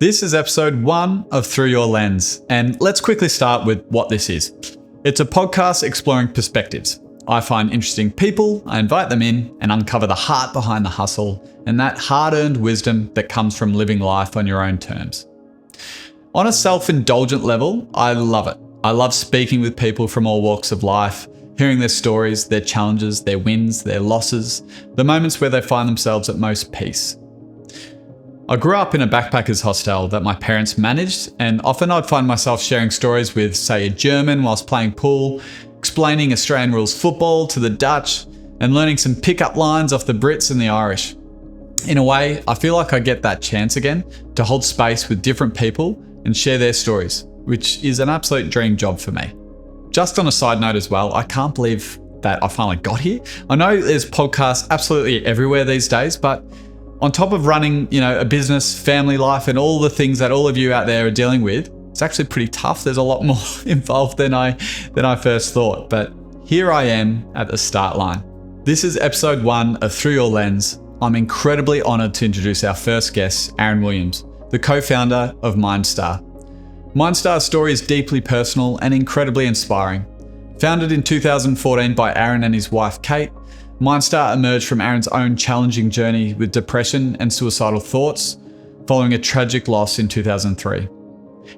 This is episode 1 of Through Your Lens, and let's quickly start with what this is. It's a podcast exploring perspectives. I find interesting people, I invite them in, and uncover the heart behind the hustle and that hard-earned wisdom that comes from living life on your own terms. On a self-indulgent level, I love it. I love speaking with people from all walks of life, hearing their stories, their challenges, their wins, their losses, the moments where they find themselves at most peace. I grew up in a backpackers hostel that my parents managed, and often I'd find myself sharing stories with, say, a German whilst playing pool, explaining Australian rules football to the Dutch, and learning some pickup lines off the Brits and the Irish. In a way, I feel like I get that chance again to hold space with different people and share their stories, which is an absolute dream job for me. Just on a side note as well, I can't believe that I finally got here. I know there's podcasts absolutely everywhere these days, but on top of running, a business, family life, and all the things that all of you out there are dealing with, it's actually pretty tough. There's a lot more involved than I first thought, but here I am at the start line. This is episode 1 of Through Your Lens. I'm incredibly honoured to introduce our first guest, Aaron Williams, the co-founder of Mindstar. Mindstar's story is deeply personal and incredibly inspiring. Founded in 2014 by Aaron and his wife, Khayt, Mindstar emerged from Aaron's own challenging journey with depression and suicidal thoughts following a tragic loss in 2003.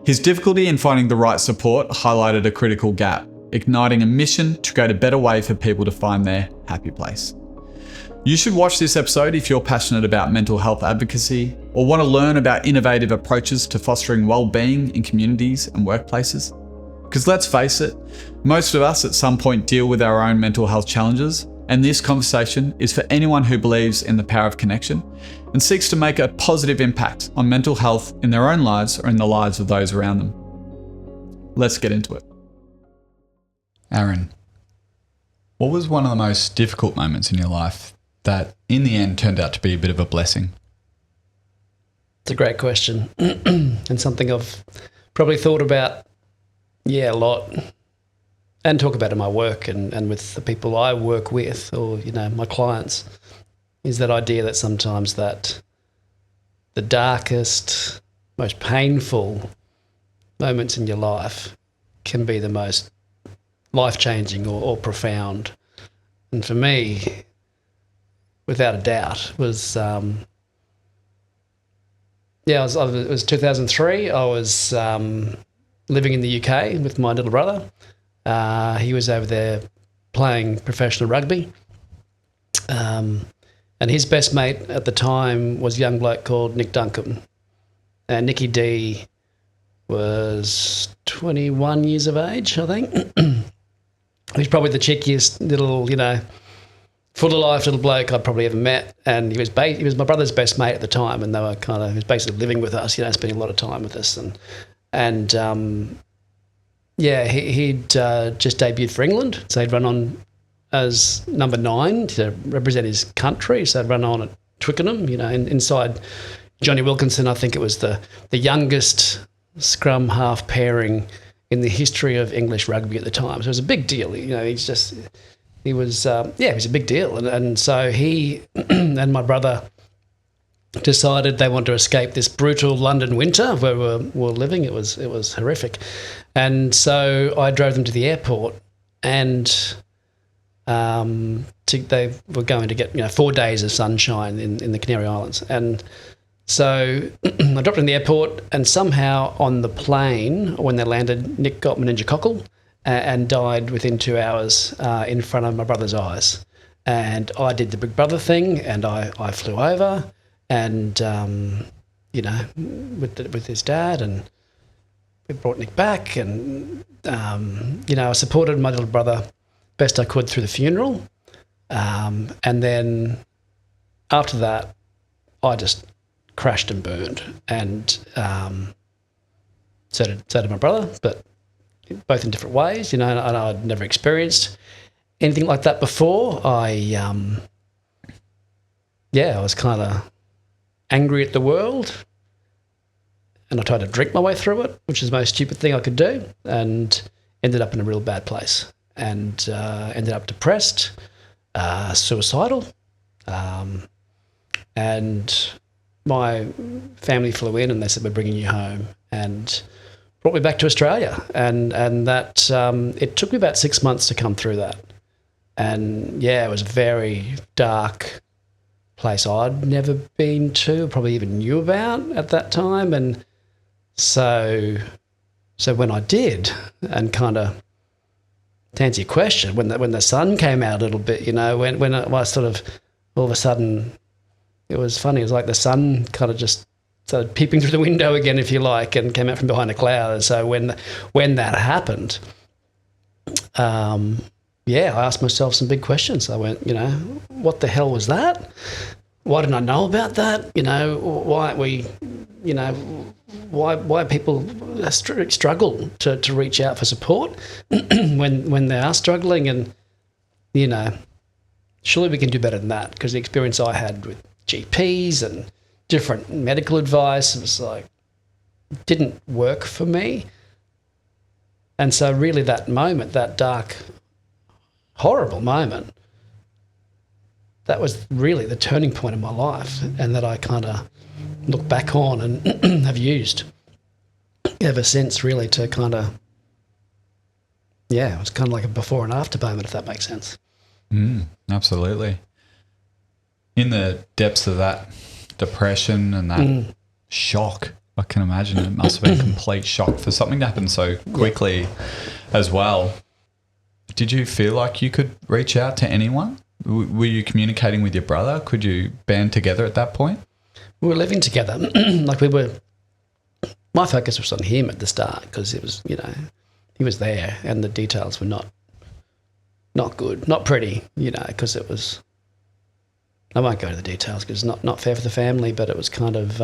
His difficulty in finding the right support highlighted a critical gap, igniting a mission to create a better way for people to find their happy place. You should watch this episode if you're passionate about mental health advocacy or want to learn about innovative approaches to fostering well-being in communities and workplaces. Because let's face it, most of us at some point deal with our own mental health challenges, and this conversation is for anyone who believes in the power of connection and seeks to make a positive impact on mental health in their own lives or in the lives of those around them. Let's get into it. Aaron, what was one of the most difficult moments in your life that in the end turned out to be a bit of a blessing? It's a great question and something I've probably thought about, a lot, and talk about in my work and with the people I work with or, my clients, is that idea that sometimes that the darkest, most painful moments in your life can be the most life-changing or profound. And for me, without a doubt, was it was 2003. I was living in the UK with my little brother. He was over there playing professional rugby. And his best mate at the time was a young bloke called Nick Duncan. And Nicky D was 21 years of age, I think. He's probably the cheekiest little, full of life little bloke I'd probably ever met. And he was my brother's best mate at the time, and he was basically living with us, spending a lot of time with us. He'd just debuted for England, so he'd run on as number 9 to represent his country. So he'd run on at Twickenham, inside Johnny Wilkinson. I think it was the youngest scrum half pairing in the history of English rugby at the time. So it was a big deal. He was a big deal. And so he and my brother decided they wanted to escape this brutal London winter where we were living. It was horrific. And so I drove them to the airport, and they were going to get 4 days of sunshine in the Canary Islands. And so I dropped in the airport, and somehow on the plane when they landed, Nick got meningococcal and died within 2 hours in front of my brother's eyes. And I did the big brother thing, and I flew over and with his dad, and we brought Nick back, and I supported my little brother best I could through the funeral, and then after that I just crashed and burned, and so did my brother, but both in different ways, and I'd never experienced anything like that before. I was kind of angry at the world, and I tried to drink my way through it, which is the most stupid thing I could do, and ended up in a real bad place, and ended up depressed, suicidal, and my family flew in and they said, we're bringing you home, and brought me back to Australia. And that it took me about 6 months to come through that. And, yeah, it was a very dark place I'd never been to, probably even knew about at that time. And so when I did, and kind of to answer your question, when the sun came out a little bit, you know, when I sort of all of a sudden, it was funny. It was like the sun kind of just started peeping through the window again, if you like, and came out from behind a cloud. And so when that happened, yeah, I asked myself some big questions. I went, you know, what the hell was that? Why didn't I know about that? You know, why people struggle to reach out for support when they are struggling, and, you know, surely we can do better than that, because the experience I had with GPs and different medical advice was like, didn't work for me. And so really that moment, that dark, horrible moment, that was really the turning point in my life, and that I kind of look back on and have used ever since, really, to kind of, yeah, it was kind of like a before and after moment, if that makes sense. Absolutely. In the depths of that depression and that shock, I can imagine it must have been a complete shock for something to happen so quickly as well. Did you feel like you could reach out to anyone? Were you communicating with your brother? Could you band together at that point? We were living together. My focus was on him at the start, because it was, you know, he was there and the details were not good, not pretty, you know, because it was, I won't go into the details because it's not fair for the family, but it was kind of,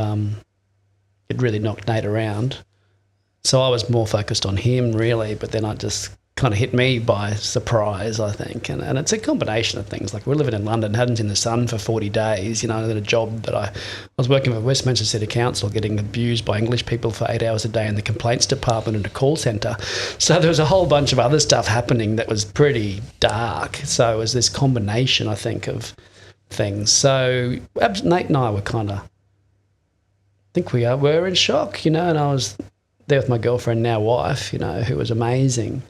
it really knocked Nate around. So I was more focused on him, really, but then I just kind of hit me by surprise, I think. And it's a combination of things. Like, we're living in London, hadn't seen the sun for 40 days, you know, and then a job that I was working for Westminster City Council, getting abused by English people for 8 hours a day in the complaints department and a call centre. So there was a whole bunch of other stuff happening that was pretty dark. So it was this combination, I think, of things. So Nate and I were kind of, I think we were in shock, you know, and I was there with my girlfriend, now wife, you know, who was amazing.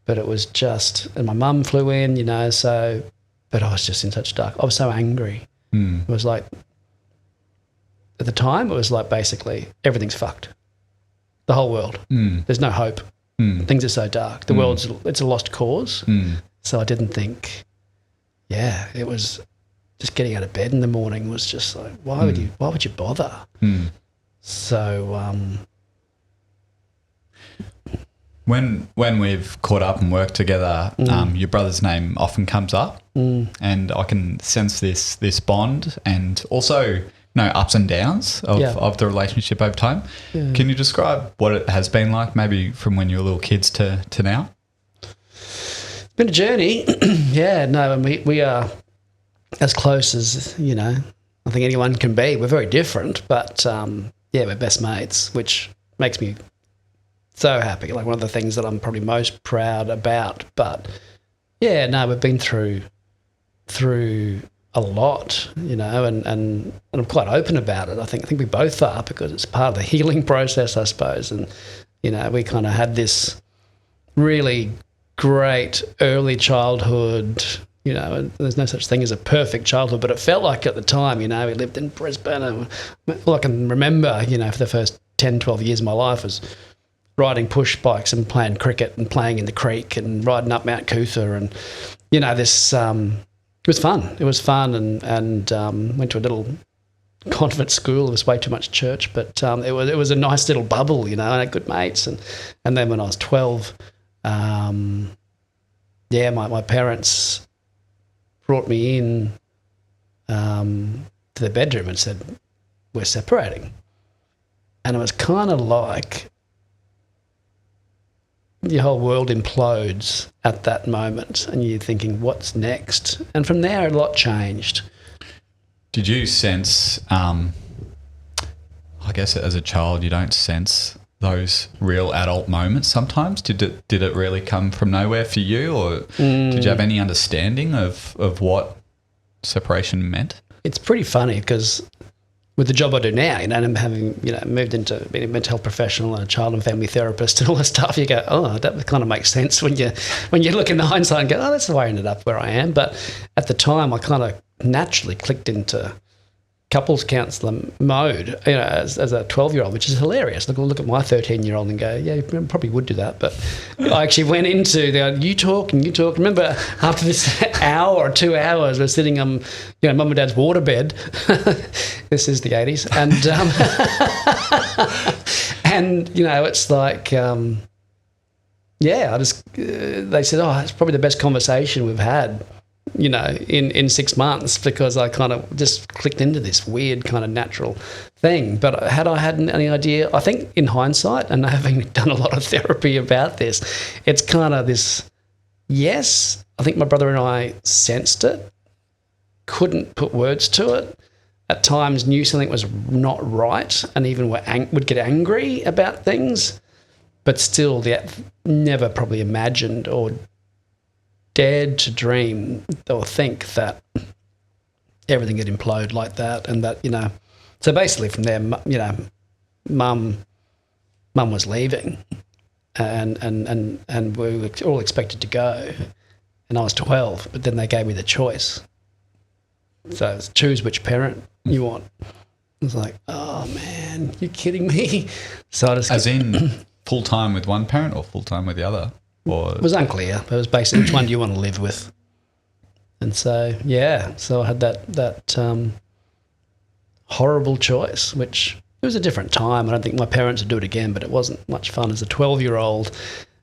But it was just, and my mum flew in, you know, so, but I was just in such dark, I was so angry. It was like, at the time, it was like basically everything's fucked. The whole world. There's no hope. Things are so dark. The world's, it's a lost cause. So I didn't think, yeah, it was just getting out of bed in the morning was just like, why would you bother? So, When we've caught up and worked together, your brother's name often comes up, and I can sense this bond, and also, you know, ups and downs of the relationship over time. Yeah. Can you describe what it has been like, maybe from when you were little kids to now? It's been a journey. Yeah, no, and we are as close as, you know, I think anyone can be. We're very different, but yeah, we're best mates, which makes me so happy. Like, one of the things that I'm probably most proud about. But yeah, no, we've been through a lot, you know, and I'm quite open about it. I think we both are, because it's part of the healing process, I suppose. And, you know, we kind of had this really great early childhood, you know, and there's no such thing as a perfect childhood, but it felt like at the time, you know, we lived in Brisbane, and all I can remember, you know, for the first 10, 12 years of my life was riding push bikes and playing cricket and playing in the creek and riding up Mount Cootha, and, you know, this it was fun. It was fun, and went to a little convent school. It was way too much church, but it was a nice little bubble, you know, and I had good mates. And then when I was 12, yeah, my parents brought me in to their bedroom and said, we're separating. And it was kind of like your whole world implodes at that moment, and you're thinking, what's next? And from there, a lot changed. Did you sense, I guess as a child, you don't sense those real adult moments sometimes? Did it really come from nowhere for you, or did you have any understanding of what separation meant? It's pretty funny, because with the job I do now, and I'm having, moved into being a mental health professional and a child and family therapist and all that stuff, you go, oh, that kind of makes sense when you look in hindsight and go, oh, that's the way I ended up where I am. But at the time, I kind of naturally clicked into couples counsellor mode, as a 12-year-old, which is hilarious. Look at my 13-year-old and go, yeah, you probably would do that. But I actually went into you talk. Remember, after this hour or 2 hours, we're sitting on, mum and dad's waterbed. This is the 80s. And, it's like, they said, oh, it's probably the best conversation we've had, in 6 months, because I kind of just clicked into this weird kind of natural thing. But had I had any idea, I think in hindsight, and having done a lot of therapy about this, it's kind of this, yes, I think my brother and I sensed it, couldn't put words to it, at times knew something was not right, and even would get angry about things, but still never probably imagined or dared to dream or think that everything would implode like that, and that, so basically from there, mum was leaving, and we were all expected to go, and I was 12, but then they gave me the choice. So it's choose which parent you want. I was like, oh man, you kidding me? So I just in full time with one parent or full time with the other? Or it was unclear. It was basically which one do you want to live with? And so, so I had that horrible choice, which it was a different time. I don't think my parents would do it again, but it wasn't much fun as a 12-year-old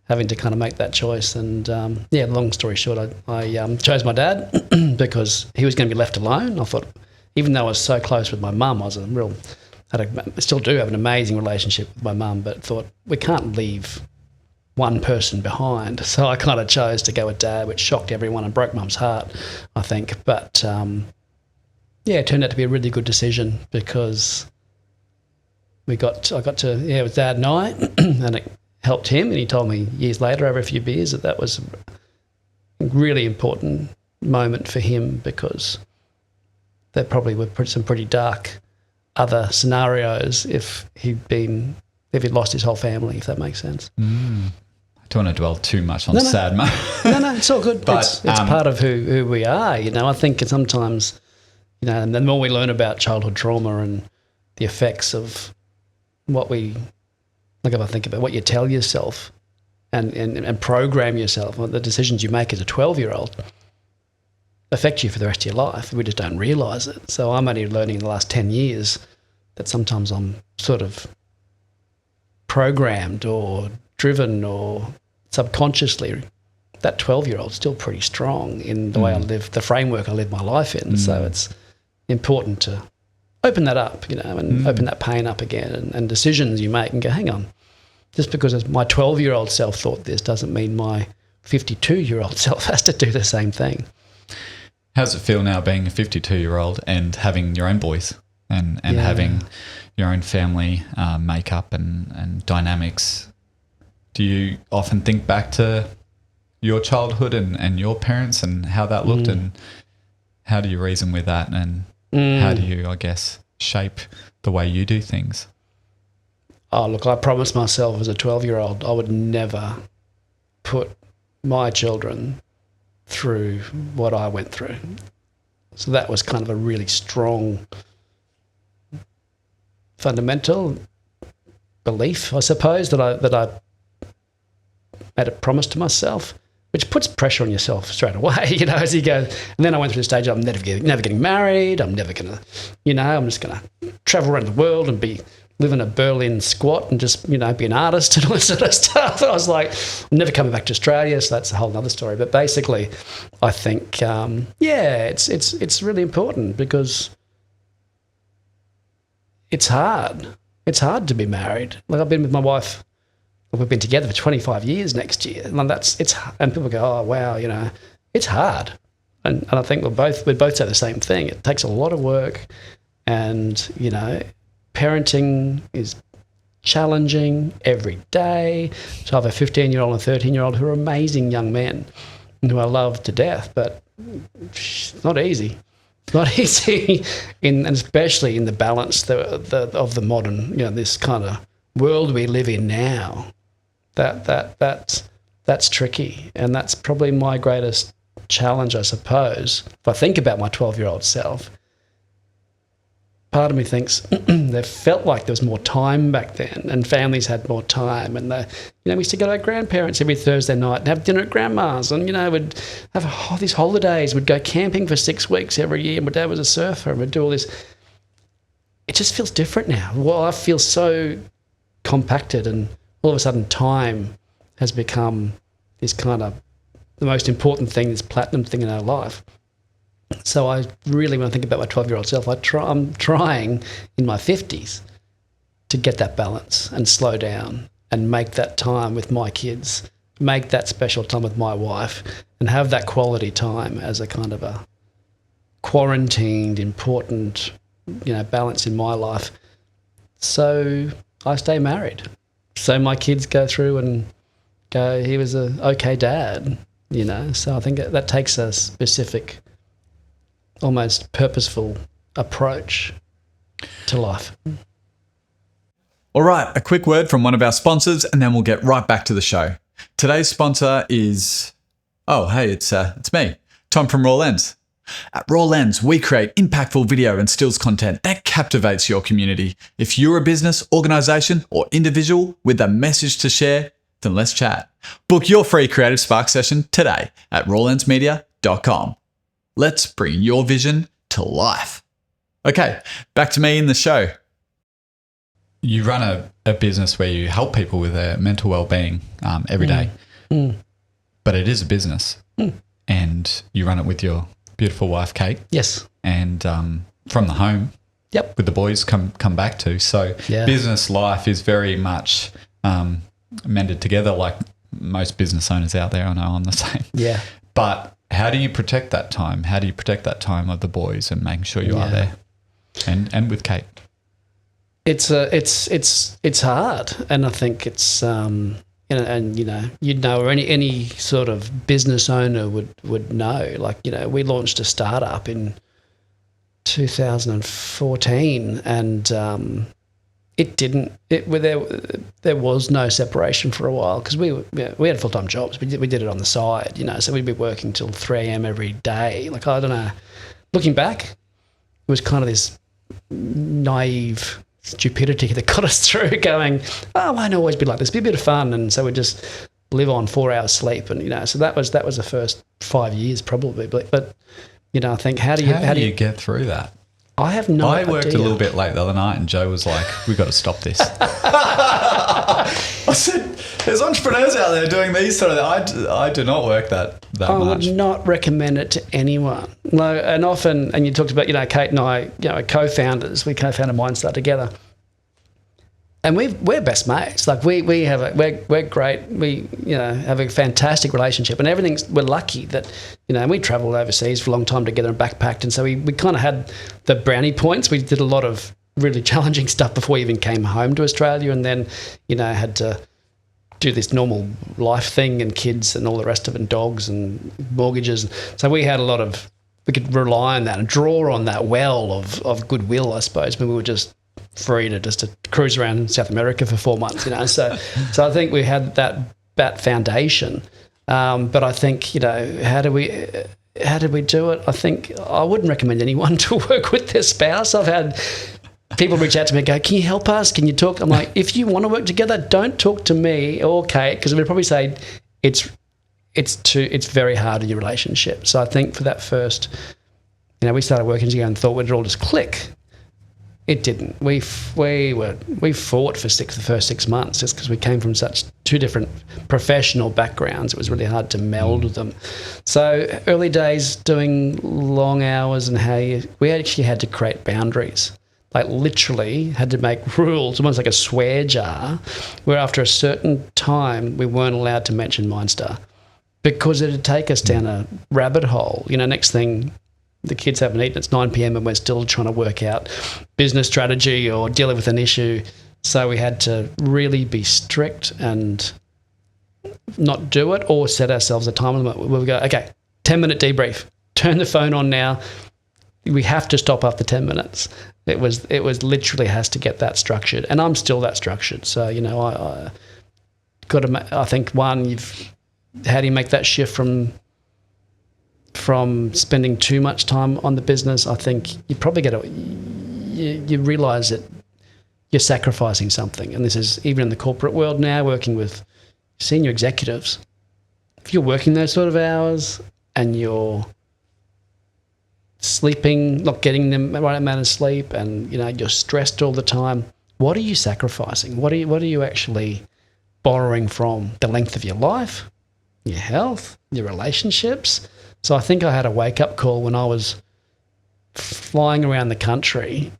having to kind of make that choice. And, long story short, I chose my dad because he was going to be left alone. I thought, even though I was so close with my mum, I still do have an amazing relationship with my mum, but thought we can't leave one person behind. So I kind of chose to go with dad, which shocked everyone and broke mum's heart, I think. But it turned out to be a really good decision, because I got to with dad and I, and it helped him. And he told me years later, over a few beers, that was a really important moment for him, because there probably were some pretty dark other scenarios if he'd lost his whole family, if that makes sense. I don't want to dwell too much on sad moments. No, it's all good. But it's part of who we are. I think sometimes, and the more we learn about childhood trauma and the effects of what if I think about what you tell yourself and program yourself, or the decisions you make as a 12-year-old affect you for the rest of your life. We just don't realise it. So I'm only learning in the last 10 years that sometimes I'm sort of programmed or driven or subconsciously, that 12-year-old's still pretty strong in the way I live, the framework I live my life in. So it's important to open that up, and open that pain up again, and decisions you make and go, hang on, just because my 12-year-old self thought this doesn't mean my 52-year-old self has to do the same thing. How does it feel now being a 52-year-old and having your own boys and having your own family makeup and dynamics? Do you often think back to your childhood and your parents and how that looked, and how do you reason with that, and how do you, I guess, shape the way you do things? Oh, look, I promised myself as a 12-year-old I would never put my children through what I went through. So that was kind of a really strong fundamental belief, I suppose, that I made a promise to myself, which puts pressure on yourself straight away, as you go. And then I went through the stage, I'm never getting married, I'm never going to, I'm just going to travel around the world and live in a Berlin squat and just, be an artist and all that sort of stuff. And I was like, I'm never coming back to Australia, so that's a whole other story. But basically, I think, it's really important, because it's hard. It's hard to be married. Like, I've been with my wife, we've been together for 25 years next year. And people go, oh, wow, it's hard. And I think we both say the same thing. It takes a lot of work, and, parenting is challenging every day. So I have a 15-year-old and a 13-year-old who are amazing young men who I love to death, but it's not easy. It's not easy, and especially in the balance of the modern, this kind of world we live in now. That's tricky, and that's probably my greatest challenge, I suppose. If I think about my 12-year-old self, part of me thinks they felt like there was more time back then, and families had more time, and we used to go to our grandparents every Thursday night and have dinner at grandma's, and we'd have these holidays. We'd go camping for 6 weeks every year. My dad was a surfer, and we'd do all this. It just feels different now. Well, I feel so compacted, and all of a sudden time has become this kind of the most important thing, this platinum thing in our life. So I really, when I think about my 12-year-old self, I'm trying in my 50s to get that balance and slow down and make that time with my kids, make that special time with my wife, and have that quality time as a kind of a quarantined, important, balance in my life. So I stay married. So my kids go through and go, he was a okay dad, So I think that takes a specific, almost purposeful approach to life. All right, a quick word from one of our sponsors, and then we'll get right back to the show. Today's sponsor is, it's me, Tom from Raw Lens. At Raw Lens, we create impactful video and stills content that captivates your community. If you're a business, organization, or individual with a message to share, then let's chat. Book your free Creative Spark session today at rawlensmedia.com. Let's bring your vision to life. Okay, back to me in the show. You run a business where you help people with their mental well-being every day. But it is a business. And you run it with your beautiful wife, Khayt. Yes. And from the home. Yep. With the boys come back to. So business life is very much mended together, like most business owners out there. I know I'm the same. Yeah. But how do you protect that time? How do you protect that time of the boys and making sure you are there? And with Khayt? It's hard, and I think it's or any sort of business owner would know. Like, we launched a startup in 2014, and there was no separation for a while because we had full-time jobs. We did it on the side, so we'd be working till 3 a.m. every day. Like, I don't know, looking back, it was kind of this naive stupidity that got us through, going, oh, why not always be like this? Be a bit of fun. And so we just live on 4 hours sleep, and so that was the first 5 years probably. But I think how do you get through that? I have no idea. I worked a little bit late the other night, and Joe was like, we've got to stop this. I said, there's entrepreneurs out there doing these sort of things. I do not work that much. I would not recommend it to anyone. No, and often, and you talked about, Khayt and I, co-founders, we co-founded Mindstar together. And we're best mates. Like we're great. We have a fantastic relationship, and we're lucky that we travelled overseas for a long time together and backpacked, and so we kind of had the brownie points. We did a lot of really challenging stuff before we even came home to Australia, and then had to do this normal life thing and kids and all the rest of it, and dogs and mortgages. So we had we could rely on that and draw on that well of goodwill, I suppose, when we were just free to cruise around South America for 4 months, So I think we had that foundation. But I think, how did we do it? I think I wouldn't recommend anyone to work with their spouse. I've had people reach out to me and go, can you help us? Can you talk? I'm like, if you want to work together, don't talk to me or Khayt, because we'd probably say it's very hard in your relationship. So I think for that first, we started working together and thought we'd all just click. It didn't. We fought for the first 6 months just because we came from such two different professional backgrounds. It was really hard to meld them. So early days doing long hours, and we actually had to create boundaries. Like literally had to make rules, almost like a swear jar, where after a certain time we weren't allowed to mention Mindstar because it'd take us down a rabbit hole. Next thing, the kids haven't eaten, it's 9 p.m. and we're still trying to work out business strategy or dealing with an issue. So we had to really be strict and not do it, or set ourselves a time limit where we go, okay, 10-minute debrief, turn the phone on now. we have to stop after 10 minutes. It was literally has to get that structured, and I'm still that structured. So I got to. I think how do you make that shift from spending too much time on the business? I think you probably you realise that you're sacrificing something, and this is even in the corporate world now, working with senior executives. If you're working those sort of hours and you're sleeping, not getting the right amount of sleep, and you're stressed all the time, what are you sacrificing? What are you actually borrowing from? The length of your life, your health, your relationships. So I think I had a wake-up call when I was flying around the country,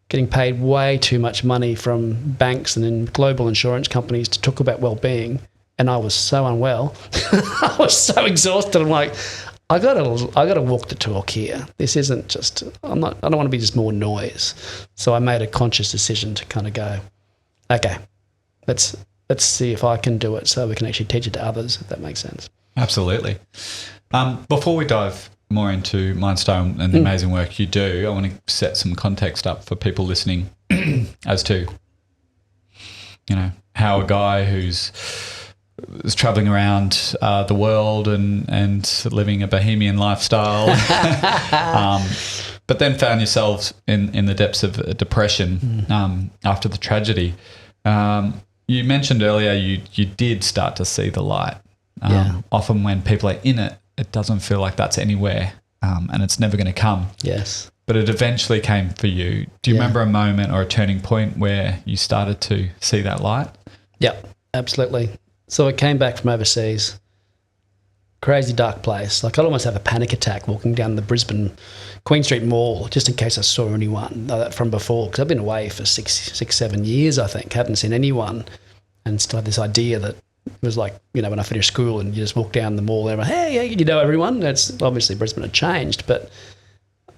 getting paid way too much money from banks and then global insurance companies to talk about well-being, and I was so unwell. I was so exhausted. I'm like, I gotta walk the talk here. This isn't just. I don't want to be just more noise. So I made a conscious decision to kind of go, okay, let's see if I can do it, so we can actually teach it to others. If that makes sense. Absolutely. Before we dive more into Mindstar and the amazing work you do, I want to set some context up for people listening as to, how a guy who's traveling around the world and living a bohemian lifestyle, but then found yourselves in the depths of depression after the tragedy. You mentioned earlier you did start to see the light. Often when people are in it, it doesn't feel like that's anywhere, and it's never going to come. Yes. But it eventually came for you. Do you remember a moment or a turning point where you started to see that light? Yep, absolutely. So I came back from overseas, crazy dark place. Like I'd almost have a panic attack walking down the Brisbane Queen Street Mall just in case I saw anyone from before, because I've been away for 7 years, I think, hadn't seen anyone, and still had this idea that it was like, when I finished school and you just walk down the mall and everyone, hey, you know everyone. That's obviously Brisbane had changed, but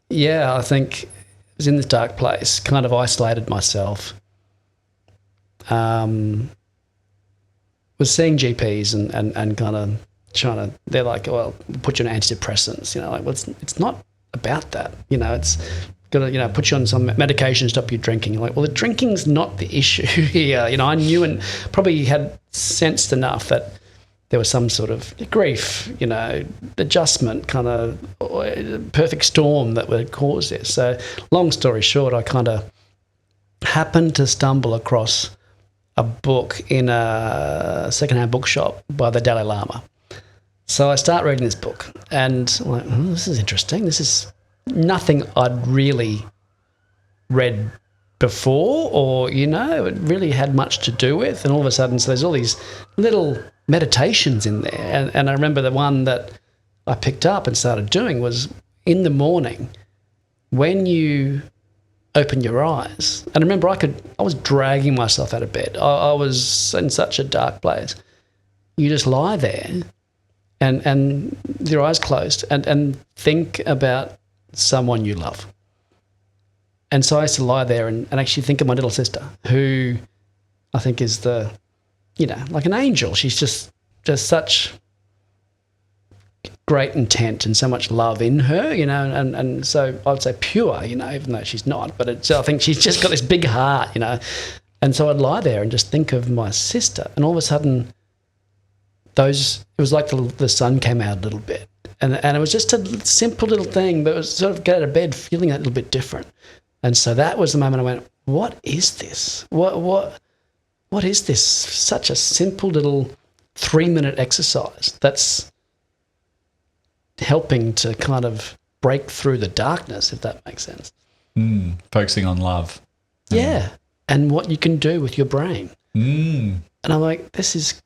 yeah, I think I was in this dark place, kind of isolated myself. Was seeing GPs and kind of trying to, they're like, well, we'll put you on antidepressants, well, it's not about that, it's got to, put you on some medication, stop you drinking. Like, well, the drinking's not the issue here. I knew and probably had sensed enough that there was some sort of grief, adjustment, kind of perfect storm that would cause this. So long story short, I kind of happened to stumble across a book in a secondhand bookshop by the Dalai Lama. So I start reading this book and I'm like, this is interesting. This is nothing I'd really read before or, it really had much to do with. And all of a sudden, so there's all these little meditations in there. And I remember the one that I picked up and started doing was in the morning when you open your eyes. And I remember I was dragging myself out of bed. I was in such a dark place. You just lie there and your eyes closed and think about someone you love. And so I used to lie there and actually think of my little sister, who I think is like an angel. She's just such great intent and so much love in her, and so I'd say pure, even though she's not, but I think she's just got this big heart, And so I'd lie there and just think of my sister, and all of a sudden it was like the sun came out a little bit. And it was just a simple little thing, but it was sort of get out of bed feeling a little bit different. And so that was the moment I went, what is this? What is this? Such a simple little 3-minute exercise that's helping to kind of break through the darkness, if that makes sense. Focusing on love. Yeah. And what you can do with your brain. And I'm like, this is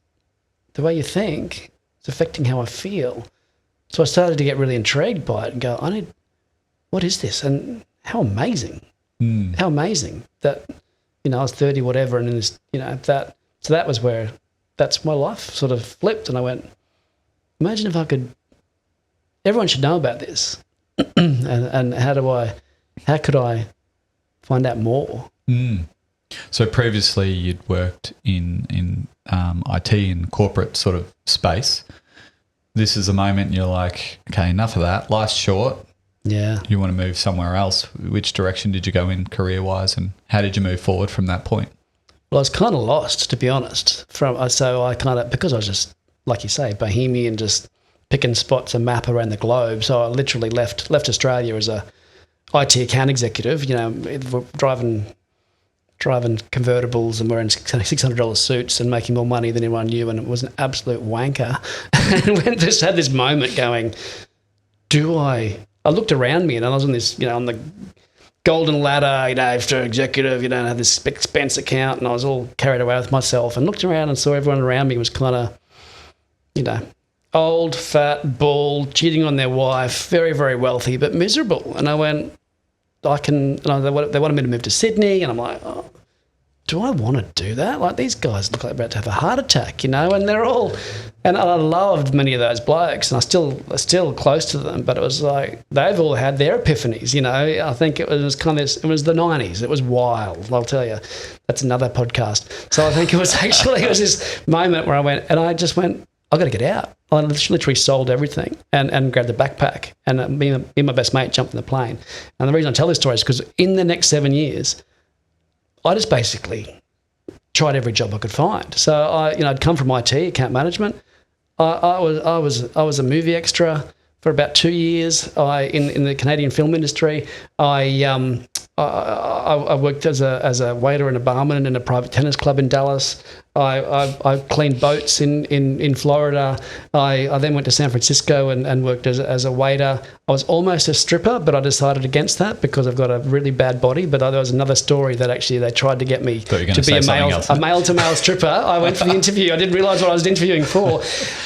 the way you think. It's affecting how I feel. So I started to get really intrigued by it and go, what is this? And how amazing. How amazing that, I was 30, whatever, and this, that. So that was where, that's my life sort of flipped. And I went, imagine if I could, everyone should know about this. and how could I find out more? So previously you'd worked in IT and corporate sort of space. This is a moment you're like, okay, enough of that. Life's short. Yeah. you want to move somewhere else. Which direction did you go in career-wise, and how did you move forward from that point? Well, I was kind of lost, to be honest. So I kind of, because I was just, like you say, bohemian, just picking spots, a map around the globe. So I literally left Australia as a IT account executive, driving convertibles and wearing $600 suits and making more money than anyone knew, and it was an absolute wanker. And just had this moment going, I looked around me and I was on this, on the golden ladder, after executive, and I had this expense account, and I was all carried away with myself, and looked around and saw everyone around me was kind of, old, fat, bald, cheating on their wife, very, very wealthy, but miserable. And I went, they wanted me to move to Sydney, and I'm like, oh, do I want to do that? Like, these guys look like they're about to have a heart attack, and they're all, and I loved many of those blokes, and I'm still close to them, but it was like, they've all had their epiphanies, I think it was the 90s. It was wild, I'll tell you. That's another podcast. So I think it was this moment where I went, and I just went, I've got to get out. I literally sold everything and grabbed the backpack, and me and my best mate jumped in the plane. And the reason I tell this story is because in the next 7 years, I just basically tried every job I could find. So I'd come from IT, account management. I was a movie extra for about 2 years. In the Canadian film industry. I worked as a waiter and a barman in a private tennis club in Dallas. I cleaned boats in Florida. I then went to San Francisco and worked as a waiter. I was almost a stripper, but I decided against that because I've got a really bad body. But there was another story that actually they tried to get me to be a male-to-male stripper. I went for the interview. I didn't realise what I was interviewing for.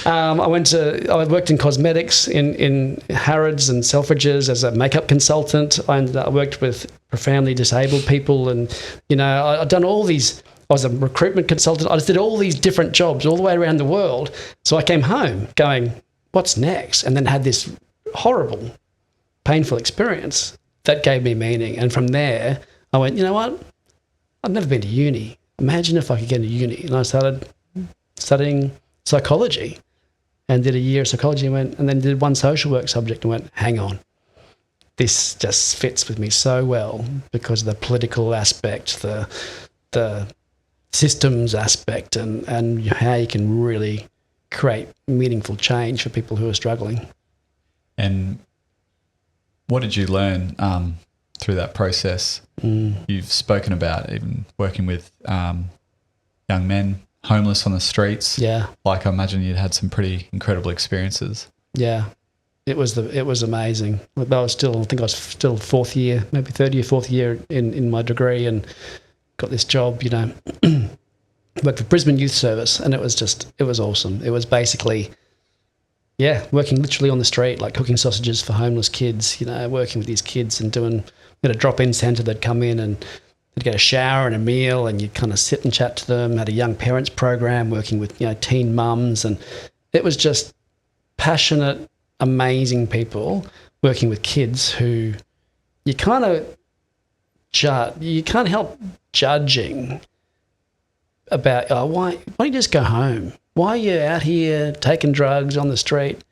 I worked in cosmetics in Harrods and Selfridges as a makeup consultant. I worked with profoundly disabled people, and I'd done all these. I was a recruitment consultant. I just did all these different jobs all the way around the world. So I came home going, what's next? And then had this horrible, painful experience that gave me meaning. And from there, I went, you know what? I've never been to uni. Imagine if I could get into uni. And I started studying psychology and did a year of psychology and then did one social work subject and went, hang on. This just fits with me so well because of the political aspect, the systems aspect, and how you can really create meaningful change for people who are struggling. And what did you learn through that process? You've spoken about even working with young men, homeless on the streets. Yeah. Like, I imagine you'd had some pretty incredible experiences. Yeah. It was amazing. I think I was still fourth year, maybe third year, fourth year in my degree, and got this job, worked for Brisbane Youth Service, and it was awesome. It was basically, working literally on the street, like cooking sausages for homeless kids, working with these kids and doing a drop-in centre. They'd come in and they'd get a shower and a meal, and you'd kind of sit and chat to them. Had a young parents program working with, teen mums, and it was just passionate, amazing people working with kids who you can't help judging about, why don't you just go home? Why are you out here taking drugs on the street?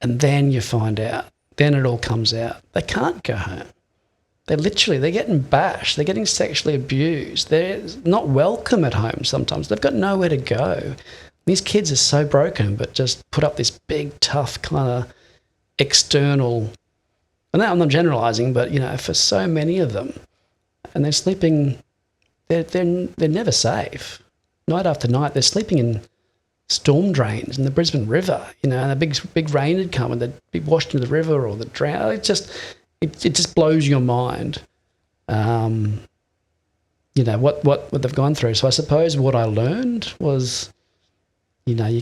And then you find out, then it all comes out. They can't go home. They're getting bashed. They're getting sexually abused. They're not welcome at home sometimes. They've got nowhere to go. These kids are so broken, but just put up this big, tough kind of external, and I'm not generalising, but, for so many of them, and they're sleeping, they're never safe. Night after night, they're sleeping in storm drains in the Brisbane River, and a big rain had come and they'd be washed into the river or the drown. It just blows your mind, what they've gone through. So I suppose what I learned was, I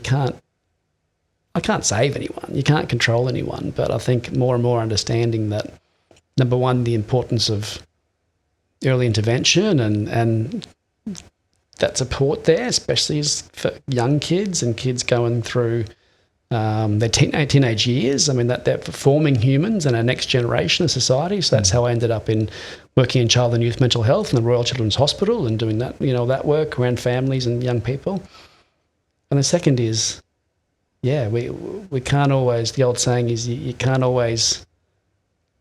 can't save anyone. You can't control anyone. But I think more and more understanding that, number one, the importance of early intervention and that support there, especially for young kids and kids going through their teenage years. I mean, that they're forming humans and our next generation of society. So that's how I ended up working in child and youth mental health in the Royal Children's Hospital and doing that, that work around families and young people. And the second is, we can't always, the old saying is you can't always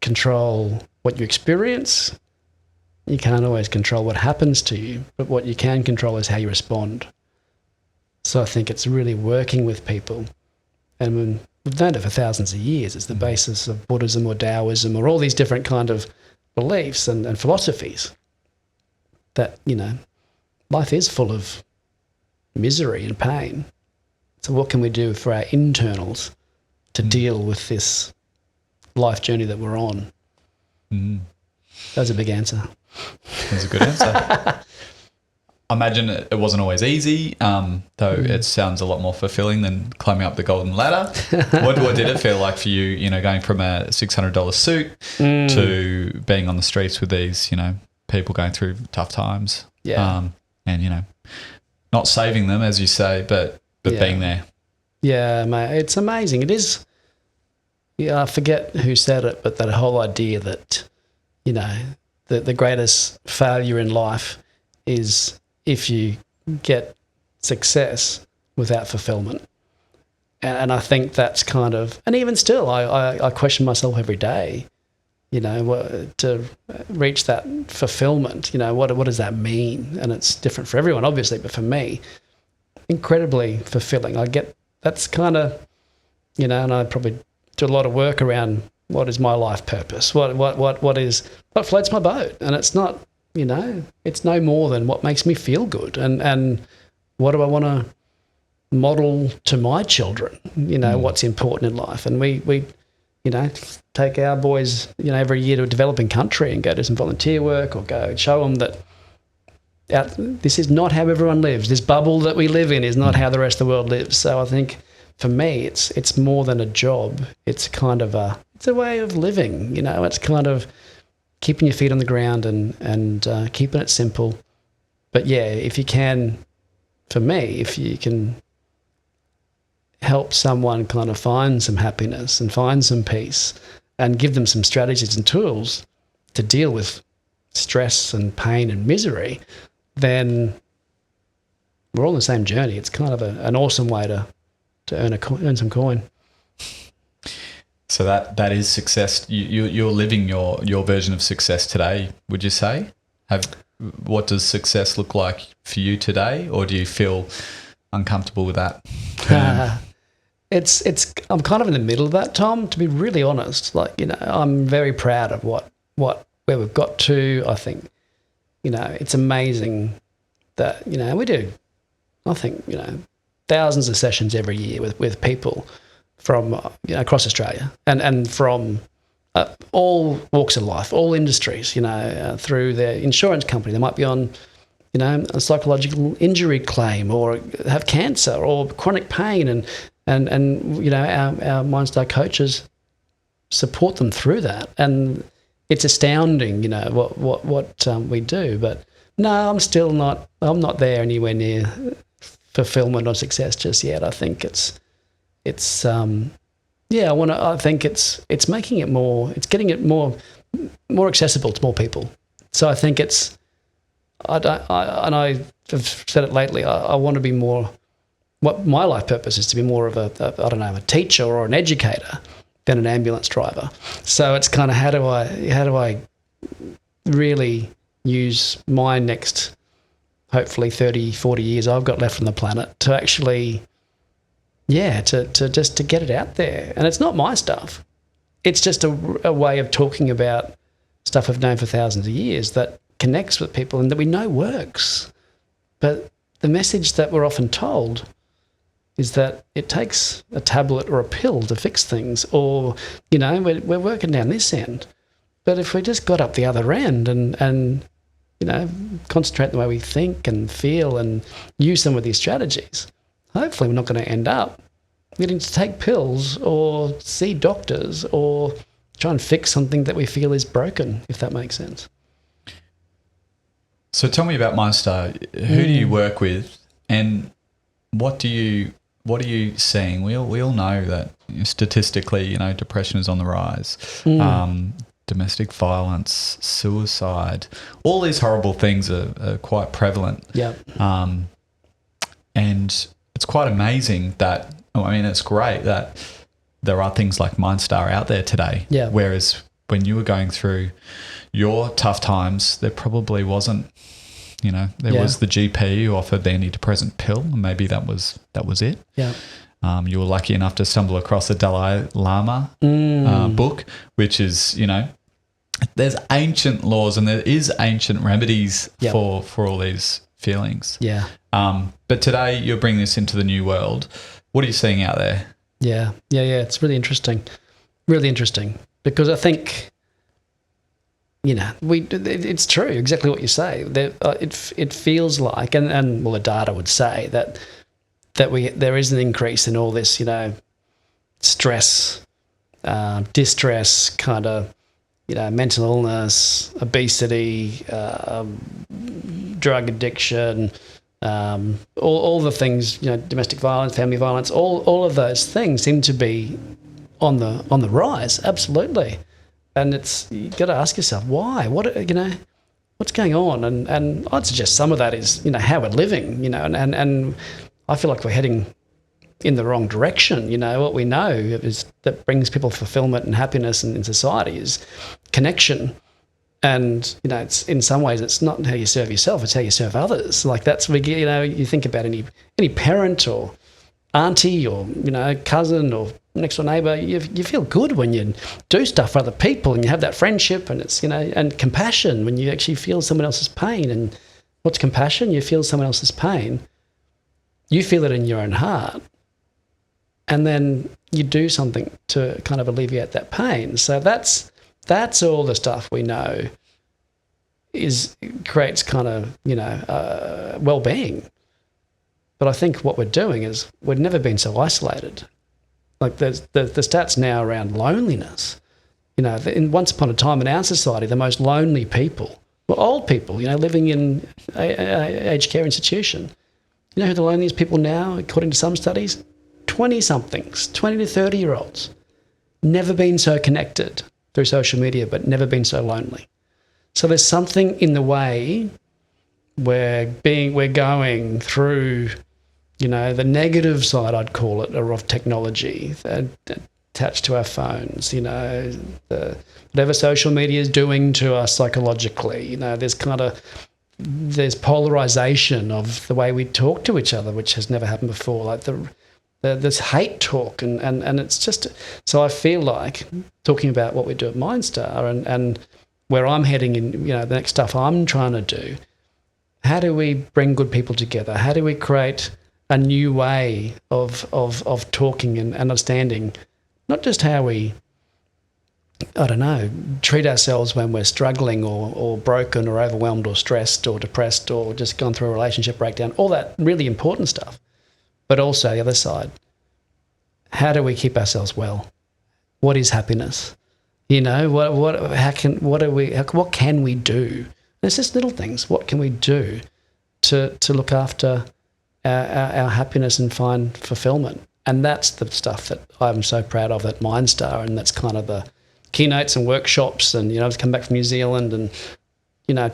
control what you experience. You can't always control what happens to you, but what you can control is how you respond. So I think it's really working with people. And we've known it for thousands of years. It's the basis of Buddhism or Taoism or all these different kind of beliefs and philosophies that, life is full of misery and pain. So what can we do for our internals to deal with this life journey that we're on? That was a big answer. That's a good answer. I imagine it wasn't always easy, though it sounds a lot more fulfilling than climbing up the golden ladder. What did it feel like for you, going from a $600 suit to being on the streets with these, people going through tough times? Yeah. And, not saving them, as you say, but being there. Yeah, mate, it's amazing. It is. Yeah, I forget who said it, but that whole idea that, the greatest failure in life is if you get success without fulfillment. And I think that's kind of, and even still, I question myself every day, to reach that fulfillment, what does that mean? And it's different for everyone, obviously, but for me, incredibly fulfilling. That's kind of, and I probably do a lot of work around what is my life purpose, what floats my boat. And it's not, it's no more than what makes me feel good and what do I want to model to my children, what's important in life. And we take our boys, every year to a developing country and go do some volunteer work or go show them that this is not how everyone lives. This bubble that we live in is not how the rest of the world lives. So I think for me, it's more than a job. It's kind of it's a way of living, it's kind of keeping your feet on the ground and keeping it simple. But yeah, if you can, for me, if you can help someone kind of find some happiness and find some peace and give them some strategies and tools to deal with stress and pain and misery, then we're all on the same journey. It's kind of an awesome way to earn some coin. So that is success. You're living your version of success today, would you say? What does success look like for you today, or do you feel uncomfortable with that? I'm kind of in the middle of that, Tom, to be really honest. I'm very proud of where we've got to. I think, it's amazing that, we do, I think, thousands of sessions every year with people from across Australia and from all walks of life, all industries, through their insurance company. They might be on, a psychological injury claim or have cancer or chronic pain and our Mindstar coaches support them through that. And it's astounding, what we do. But no, I'm not there anywhere near fulfillment or success just yet. I think it's making it more, it's getting it more accessible to more people. So I think I've said it lately, I want to be more, what my life purpose is to be more of a teacher or an educator than an ambulance driver. So it's kind of how do I really use my next, hopefully 30, 40 years I've got left on the planet to actually, to get it out there. And it's not my stuff. It's just a way of talking about stuff I've known for thousands of years that connects with people and that we know works. But the message that we're often told is that it takes a tablet or a pill to fix things, or, we're working down this end. But if we just got up the other end and concentrate the way we think and feel and use some of these strategies, hopefully we're not going to end up needing to take pills or see doctors or try and fix something that we feel is broken, if that makes sense. So tell me about Mindstar. Who do you work with, and what are you seeing? We all know that statistically, depression is on the rise. Domestic violence, suicide, all these horrible things are quite prevalent. Yeah. And it's quite amazing that, it's great that there are things like Mindstar out there today. Yeah. Whereas when you were going through your tough times, there probably wasn't, there was the GP who offered the antidepressant pill, and maybe that was it. Yeah. You were lucky enough to stumble across the Dalai Lama book, which is, there's ancient laws and there is ancient remedies for all these feelings. Yeah. But today you're bringing this into the new world. What are you seeing out there? Yeah. It's really interesting. Really interesting, because I think, it's true, exactly what you say. It feels like, and the data would say that there is an increase in all this, stress, distress, kind of, mental illness, obesity, drug addiction, all the things, domestic violence, family violence, all of those things seem to be on the rise. Absolutely. And you got to ask yourself why. What's going on? And I'd suggest some of that is how we're living. And I feel like we're heading in the wrong direction. What we know is that brings people fulfillment and happiness in society is connection. And it's in some ways it's not how you serve yourself; it's how you serve others. Like that's you think about any parent or auntie or cousin or next door neighbour, you feel good when you do stuff for other people and you have that friendship, and it's and compassion when you actually feel someone else's pain. And what's compassion? You feel someone else's pain, you feel it in your own heart, and then you do something to kind of alleviate that pain. So that's all the stuff we know creates kind of well-being. But I think what we're doing is we've never been so isolated. Like the stats now around loneliness. Once upon a time in our society, the most lonely people were old people, living in aged care institution. You know who the loneliest people now, according to some studies? 20-somethings, 20 to 30-year-olds. Never been so connected through social media, but never been so lonely. So there's something in the way we're going through, the negative side, I'd call it, of technology attached to our phones, whatever social media is doing to us psychologically, there's polarization of the way we talk to each other, which has never happened before, like this hate talk, and it's just, so I feel like talking about what we do at Mindstar and where I'm heading in, the next stuff I'm trying to do, how do we bring good people together? How do we create a new way of talking and understanding, not just how we, treat ourselves when we're struggling or broken or overwhelmed or stressed or depressed or just gone through a relationship breakdown, all that really important stuff, but also the other side. How do we keep ourselves well? What is happiness? What can we do? It's just little things. What can we do to look after our happiness and find fulfillment? And that's the stuff that I'm so proud of at Mindstar, and that's kind of the keynotes and workshops. And I've come back from New Zealand and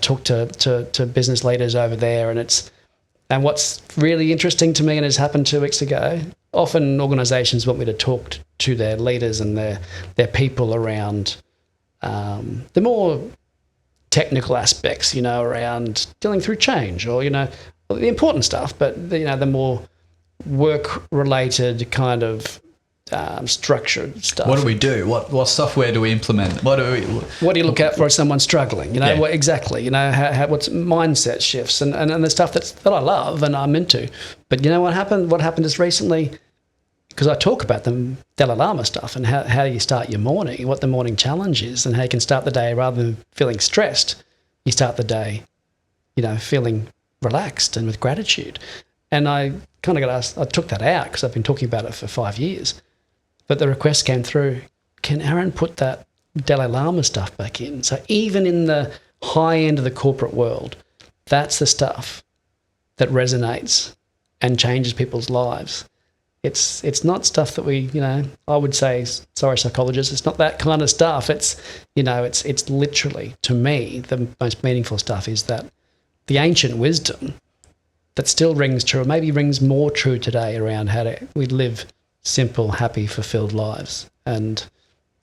talked to business leaders over there, and what's really interesting to me, and it's happened 2 weeks ago, often organisations want me to talk to their leaders and their people around the more technical aspects, around dealing through change or, the important stuff, but, the more work-related kind of structured stuff. What do we do? What software do we implement? What do you look out for if someone's struggling? What exactly? What's mindset shifts and the stuff that I love and I'm into. But what happened? What happened just recently? Because I talk about the Dalai Lama stuff and how you start your morning, what the morning challenge is, and how you can start the day rather than feeling stressed. You start the day, feeling relaxed and with gratitude. And I kind of got asked. I took that out because I've been talking about it for 5 years. But the request came through, can Aaron put that Dalai Lama stuff back in? So even in the high end of the corporate world, that's the stuff that resonates and changes people's lives. It's not stuff that we, I would say, sorry, psychologists, it's not that kind of stuff. It's literally, to me, the most meaningful stuff is that the ancient wisdom that still rings true, or maybe rings more true today around how we live simple, happy, fulfilled lives. And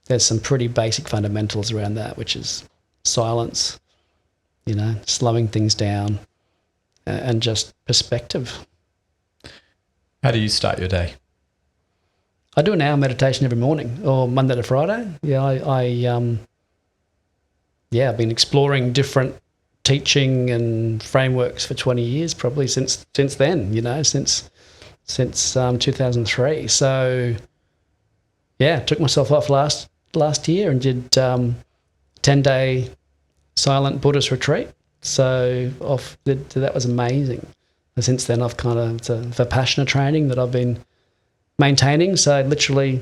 there's some pretty basic fundamentals around that, which is silence, slowing things down, and just perspective. How do you start your day? I do an hour meditation every morning, or Monday to Friday. Yeah, I've been exploring different teaching and frameworks for 20 years, probably since then. Since 2003. So, took myself off last year and did 10-day silent Buddhist retreat. So that was amazing. And since then, I've kind of it's a Vipassana training that I've been maintaining. So I literally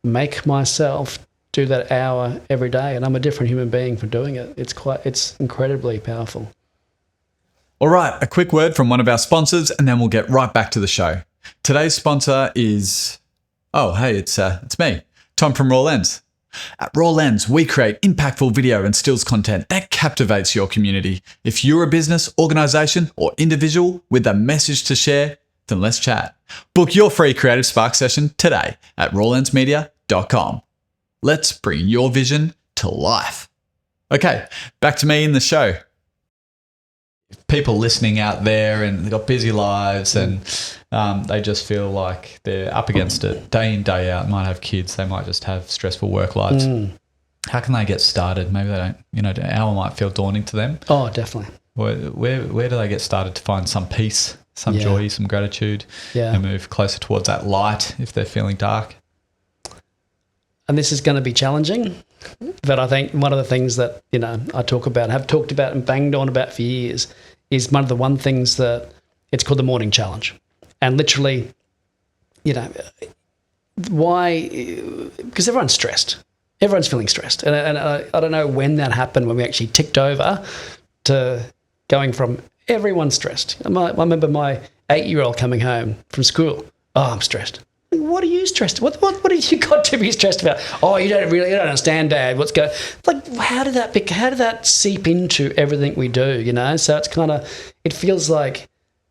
make myself do that hour every day, and I'm a different human being for doing it. It's incredibly powerful. All right, a quick word from one of our sponsors, and then we'll get right back to the show. Today's sponsor is, it's me, Tom from Raw Lens. At Raw Lens, we create impactful video and stills content that captivates your community. If you're a business, organization, or individual with a message to share, then let's chat. Book your free Creative Spark session today at rawlensmedia.com. Let's bring your vision to life. Okay, back to me in the show. People listening out there and they've got busy lives and they just feel like they're up against it day in, day out, might have kids, they might just have stressful work lives. How can they get started? Maybe they don't, an hour might feel daunting to them. Oh, definitely. Where do they get started to find some peace, some joy, some gratitude, and move closer towards that light if they're feeling dark? And this is going to be challenging, but I think one of the things that, I talk about, have talked about and banged on about for years is one things that it's called the morning challenge. And literally, why? Because everyone's stressed. Everyone's feeling stressed. And I don't know when that happened, when we actually ticked over to going from everyone's stressed. I remember my 8-year-old coming home from school. Oh, I'm stressed. What are you stressed? What have you got to be stressed about? Oh, you don't understand, Dad. What's going? Like, how did that seep into everything we do? So it's it feels like,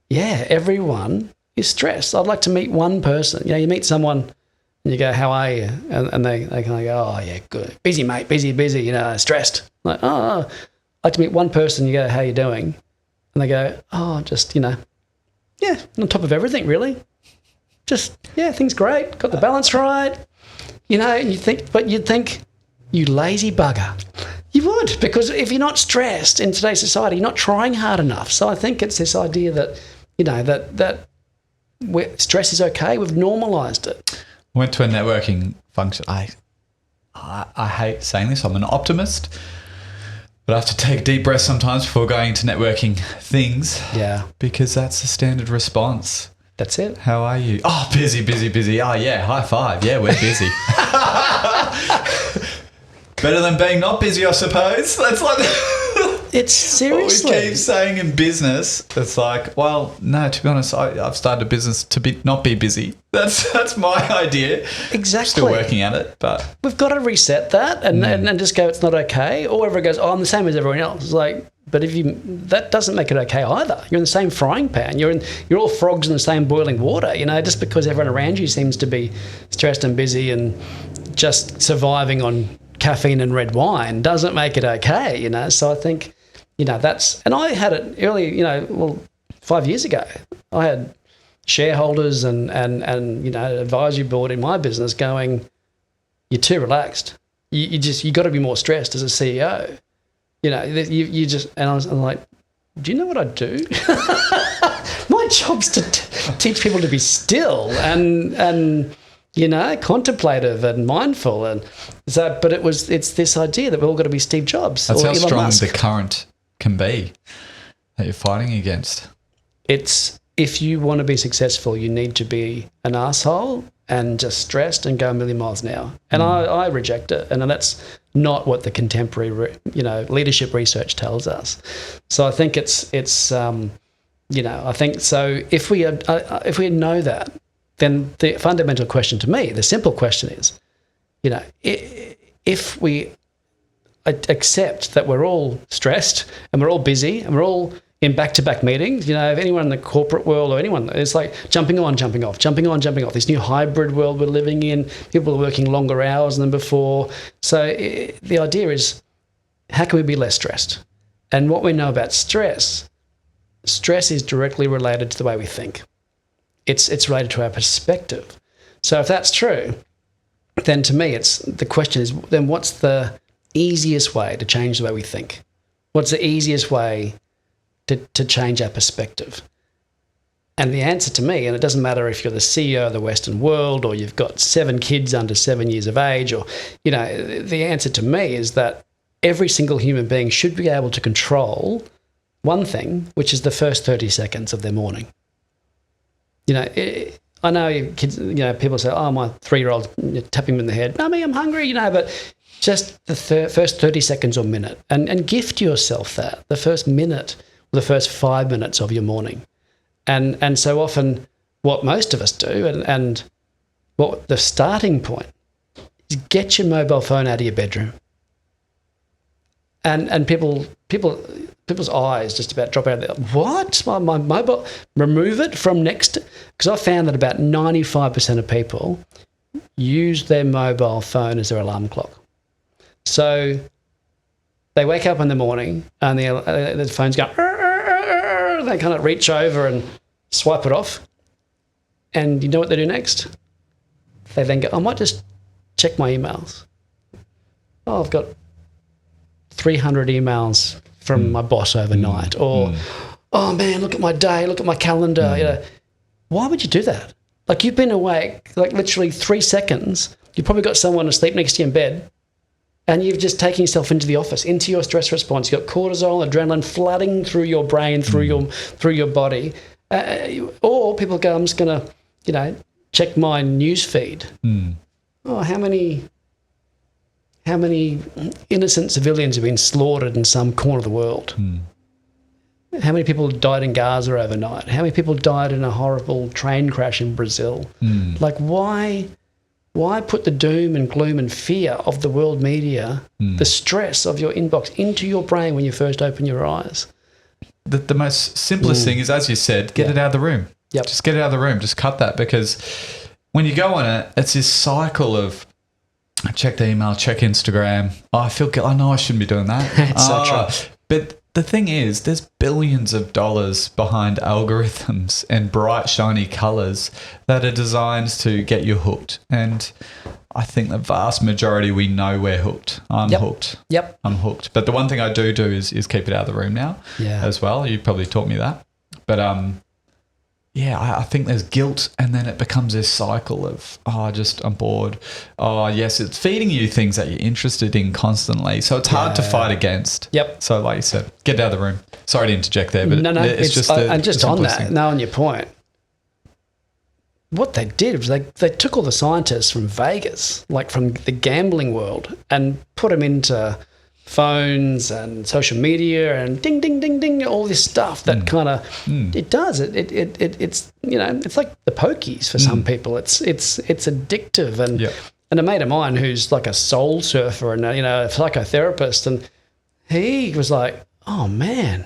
everyone is stressed. I'd like to meet one person. You meet someone and you go, how are you? And they kind of go, oh yeah, good, busy mate, busy, stressed. Like, oh, I'd like to meet one person. You go, how you doing? And they go, oh, just on top of everything, really. Just, things great, got the balance right, and you'd think, you lazy bugger. You would, because if you're not stressed in today's society, you're not trying hard enough. So I think it's this idea that, that stress is okay. We've normalised it. Went to a networking function. I hate saying this, I'm an optimist, but I have to take a deep breath sometimes before going into networking things. Yeah. Because that's the standard response. That's it. How are you? Oh, busy. Oh, yeah, high five. Yeah, we're busy. Better than being not busy, I suppose. That's like... It's seriously... What we keep saying in business, it's like, well, no, to be honest, I've started a business to not be busy. That's my idea. Exactly. Still working at it, but... We've got to reset that and just go, it's not okay. Or everyone goes, oh, I'm the same as everyone else. It's like... But that doesn't make it okay either. You're in the same frying pan. You're all frogs in the same boiling water. Just because everyone around you seems to be stressed and busy and just surviving on caffeine and red wine doesn't make it okay. So I think, that's. And I had it early. 5 years ago, I had shareholders and advisory board in my business going, you're too relaxed. You got to be more stressed as a CEO. You just, and I'm like, do you know what I do? My job's to teach people to be still and contemplative and mindful. And so, but it's this idea that we've all got to be Steve Jobs. That's or how Elon strong Musk. the current can be that you're fighting against. It's, if you want to be successful, you need to be an asshole and just stressed and go a million miles an hour. And I reject it. And that's not what the contemporary, leadership research tells us. So I think it's I think so. If we know that, then the fundamental question to me, the simple question is, if we accept that we're all stressed and we're all busy and we're all in back-to-back meetings. You know, if anyone in the corporate world or anyone, it's like jumping on, jumping off, jumping on, jumping off. This new hybrid world we're living in, people are working longer hours than before. So the idea is, how can we be less stressed? And what we know about stress is directly related to the way we think. It's related to our perspective. So if that's true, then to me, the question is, then what's the easiest way to change the way we think? What's the easiest way to change our perspective? And the answer to me, and it doesn't matter if you're the CEO of the Western world or you've got 7 kids under 7 years of age, or, you know, the answer to me is that every single human being should be able to control one thing, which is the first 30 seconds of their morning. You know, I know kids, you know, people say, oh, my 3-year-old, tapping them in the head, Mummy, I'm hungry, you know, but just the first 30 seconds or minute, and gift yourself that, the first minute or the first 5 minutes of your morning. And so often what most of us do, and what the starting point is, get your mobile phone out of your bedroom. And people's eyes just about drop out of there. What? My mobile? Remove it from next? Because I found that about 95% of people use their mobile phone as their alarm clock. So they wake up in the morning and the phone's going, they kind of reach over and swipe it off. And you know what they do next? They then go, I might just check my emails. Oh, I've got 300 emails from my boss overnight. Or, oh man, look at my day, look at my calendar. You know, why would you do that? Like, you've been awake like literally 3 seconds. You've probably got someone asleep next to you in bed, and you've just taken yourself into the office, into your stress response. You've got cortisol, adrenaline flooding through your brain, through your body. Or people go, I'm just going to, you know, check my news feed. Oh, how many innocent civilians have been slaughtered in some corner of the world? How many people died in Gaza overnight? How many people died in a horrible train crash in Brazil? Like, why put the doom and gloom and fear of the world media, the stress of your inbox, into your brain when you first open your eyes? The most simplest thing is, as you said, get it out of the room. Yep. Just get it out of the room. Just cut that, because when you go on it, it's this cycle of check the email, check Instagram. Oh, I feel I know I shouldn't be doing that. Etc. But the thing is, there's billions of dollars behind algorithms and bright, shiny colours that are designed to get you hooked. And I think the vast majority, we know we're hooked. I'm hooked. Yep. I'm hooked. But the one thing I do is keep it out of the room now as well. You probably taught me that. But I think there's guilt, and then it becomes this cycle of, I'm bored. Oh, yes, it's feeding you things that you're interested in constantly. So it's hard to fight against. Yep. So like you said, get out of the room. Sorry to interject there, but it's just and just on that, now on your point, what they did was they took all the scientists from Vegas, like from the gambling world, and put them into phones and social media and ding, ding, ding, ding, all this stuff that kind of it's, you know, it's like the pokies for some people. It's addictive. And a mate of mine who's like a soul surfer and, you know, a psychotherapist, and he was like, oh man,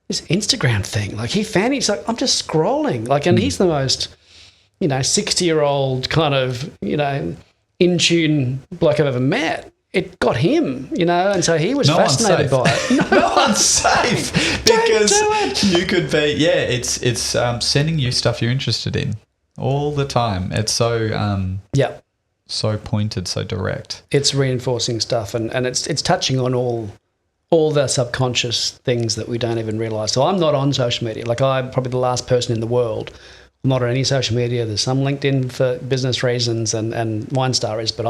this Instagram thing, like he's like, I'm just scrolling, like, and he's the most, you know, 60-year-old kind of, you know, in tune bloke I've ever met. It got him, you know, and so he was fascinated by it. No one's safe, because you could be, it's sending you stuff you're interested in all the time. It's so so pointed, so direct. It's reinforcing stuff, and it's touching on all the subconscious things that we don't even realise. So I'm not on social media. Like, I'm probably the last person in the world. I'm not on any social media. There's some LinkedIn for business reasons, and Mindstar is, but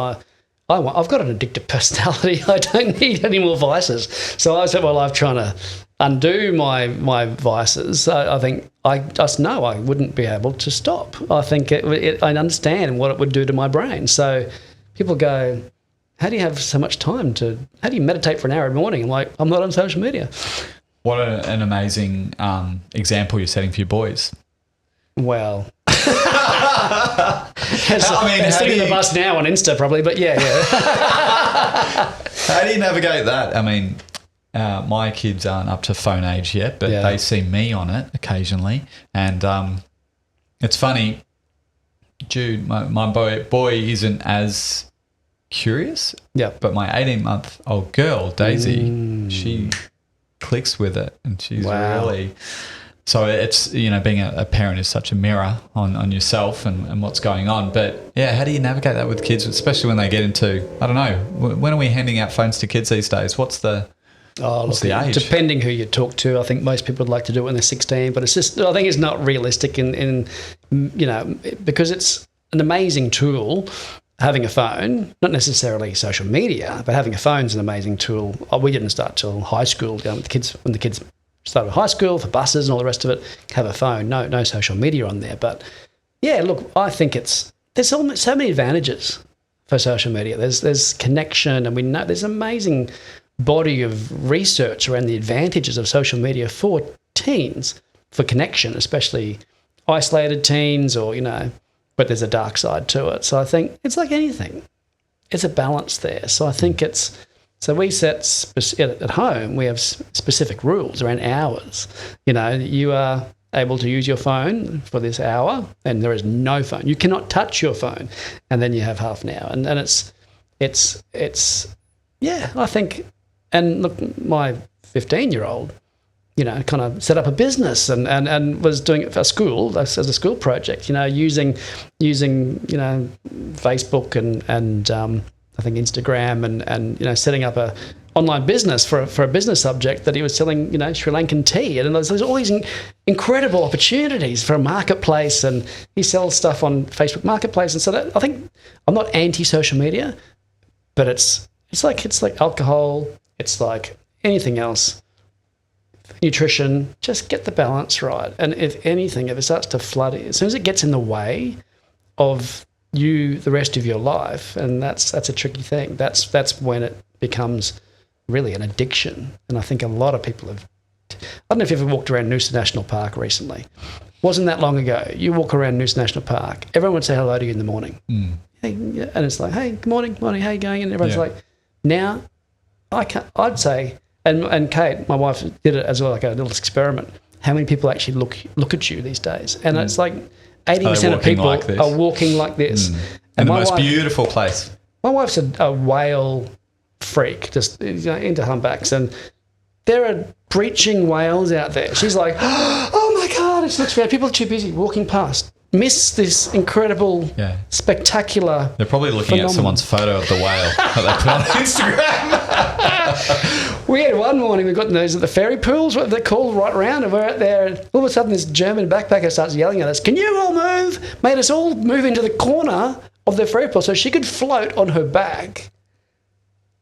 I've got an addictive personality. I don't need any more vices. So I spent my life trying to undo my vices. I think I just know I wouldn't be able to stop. I think I understand what it would do to my brain. So people go, how do you have so much time how do you meditate for an hour every morning? I'm like, I'm not on social media. What an amazing example you're setting for your boys. Well, sitting on the bus now on Insta probably, but yeah. How do you navigate that? I mean, my kids aren't up to phone age yet, but Yeah. they see me on it occasionally. And it's funny, Jude, my boy isn't as curious, Yeah. but my 18-month-old girl, Daisy, she clicks with it, and she's Wow. really... So it's, being a parent is such a mirror on yourself and what's going on. But, yeah, how do you navigate that with kids, especially when they get into, I don't know, when are we handing out phones to kids these days? What's the age? Depending who you talk to, I think most people would like to do it when they're 16, but it's just, I think it's not realistic in because it's an amazing tool, having a phone, not necessarily social media, but having a phone is an amazing tool. We didn't start till high school, when the kids started high school, for buses and all the rest of it, have a phone, no social media on there. But yeah, look, I think there's so many advantages for social media. There's connection, and we know there's an amazing body of research around the advantages of social media for teens, for connection, especially isolated teens, or but there's a dark side to it. So I think it's like anything, it's a balance there. So I think so we set at home, we have specific rules around hours. You are able to use your phone for this hour, and there is no phone. You cannot touch your phone, and then you have half an hour. And it's yeah, I think. And look, my 15-year-old, kind of set up a business and was doing it for school as a school project. Using Facebook and I think Instagram and setting up a online business for a business subject that he was selling Sri Lankan tea, and there's all these incredible opportunities for a marketplace, and he sells stuff on Facebook Marketplace. And so that, I think, I'm not anti-social media, but it's like alcohol, it's like anything else, nutrition. Just get the balance right, and if anything, if it starts to flood, as soon as it gets in the way of you the rest of your life, and that's a tricky thing. That's when it becomes really an addiction. And I think a lot of people have. I don't know if you've ever walked around Noosa National Park recently. Wasn't that long ago. You walk around Noosa National Park, everyone would say hello to you in the morning. Hey, and it's like, hey, good morning, how you going? And everyone's like, now I'd say, and Khayt, my wife, did it as well, like a little experiment. How many people actually look at you these days? And it's like 80% of people are walking like this. And the most beautiful place. My wife's a whale freak, just into humpbacks, and there are breaching whales out there. She's like, oh my God, it looks weird. People are too busy walking past. Miss this incredible, spectacular. They're probably looking at someone's photo of the whale that they put on Instagram. We had one morning, we got those at the ferry pools, what they're called, right around, and we're out there, and all of a sudden this German backpacker starts yelling at us, can you all move? Made us all move into the corner of the ferry pool so she could float on her back,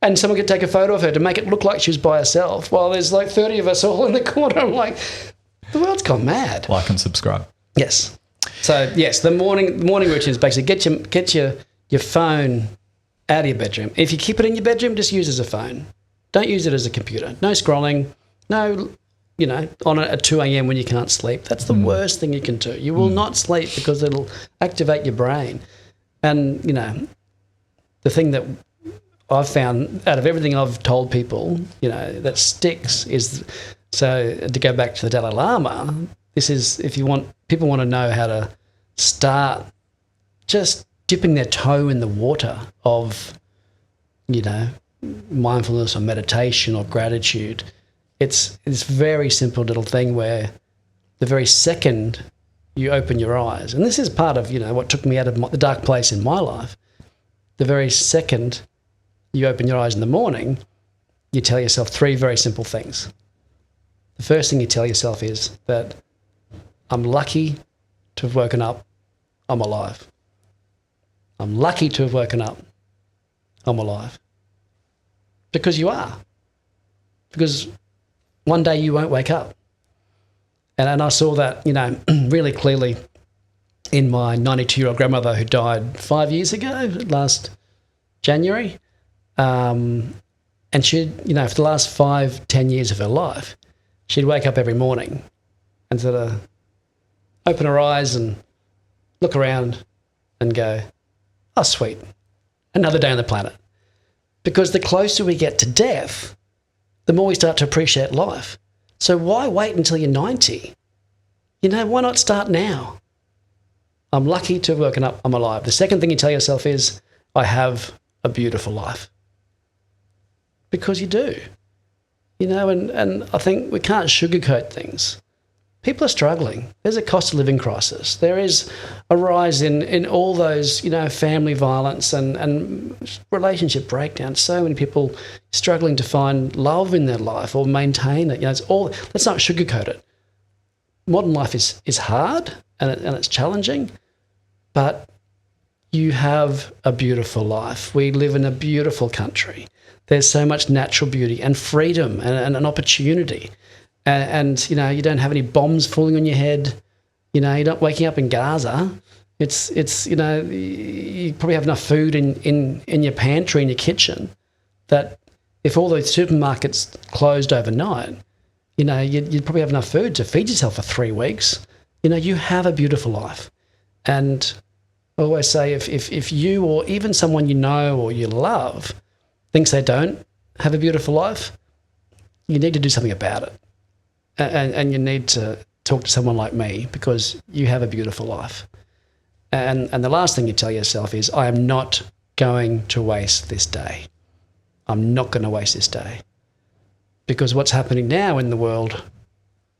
and someone could take a photo of her to make it look like she was by herself, while there's like 30 of us all in the corner. I'm like, the world's gone mad. Like and subscribe. Yes. So yes, the morning routine is basically get your phone out of your bedroom. If you keep it in your bedroom, just use it as a phone. Don't use it as a computer. No scrolling. No, on it at 2 a.m. when you can't sleep. That's the worst thing you can do. You will not sleep because it'll activate your brain. And the thing that I've found out of everything I've told people, that sticks is, so to go back to the Dalai Lama, this is, if people want to know how to start just dipping their toe in the water of, mindfulness or meditation or gratitude. It's this very simple little thing where the very second you open your eyes, and this is part of, what took me out of the dark place in my life, the very second you open your eyes in the morning, you tell yourself 3 very simple things. The first thing you tell yourself is that I'm lucky to have woken up, I'm alive. I'm lucky to have woken up, I'm alive. Because you are. Because one day you won't wake up. And I saw that, really clearly in my 92-year-old grandmother who died 5 years ago, last January. And she, for the last 5-10 years of her life, she'd wake up every morning and sort of open her eyes and look around and go, oh, sweet, another day on the planet. Because the closer we get to death, the more we start to appreciate life. So why wait until you're 90? Why not start now? I'm lucky to have woken up, I'm alive. The second thing you tell yourself is, I have a beautiful life. Because you do. And I think we can't sugarcoat things. People are struggling. There's a cost of living crisis. There is a rise in all those, family violence and relationship breakdown. So many people struggling to find love in their life or maintain it. It's all. Let's not sugarcoat it. Modern life is hard and it's challenging, but you have a beautiful life. We live in a beautiful country. There's so much natural beauty and freedom and an opportunity. And you don't have any bombs falling on your head. You're not waking up in Gaza. It's you probably have enough food in your pantry, in your kitchen, that if all those supermarkets closed overnight, you'd probably have enough food to feed yourself for 3 weeks. You have a beautiful life. And I always say if you or even someone you know or you love thinks they don't have a beautiful life, you need to do something about it. And you need to talk to someone like me, because you have a beautiful life. And the last thing you tell yourself is, I am not going to waste this day. I'm not going to waste this day. Because what's happening now in the world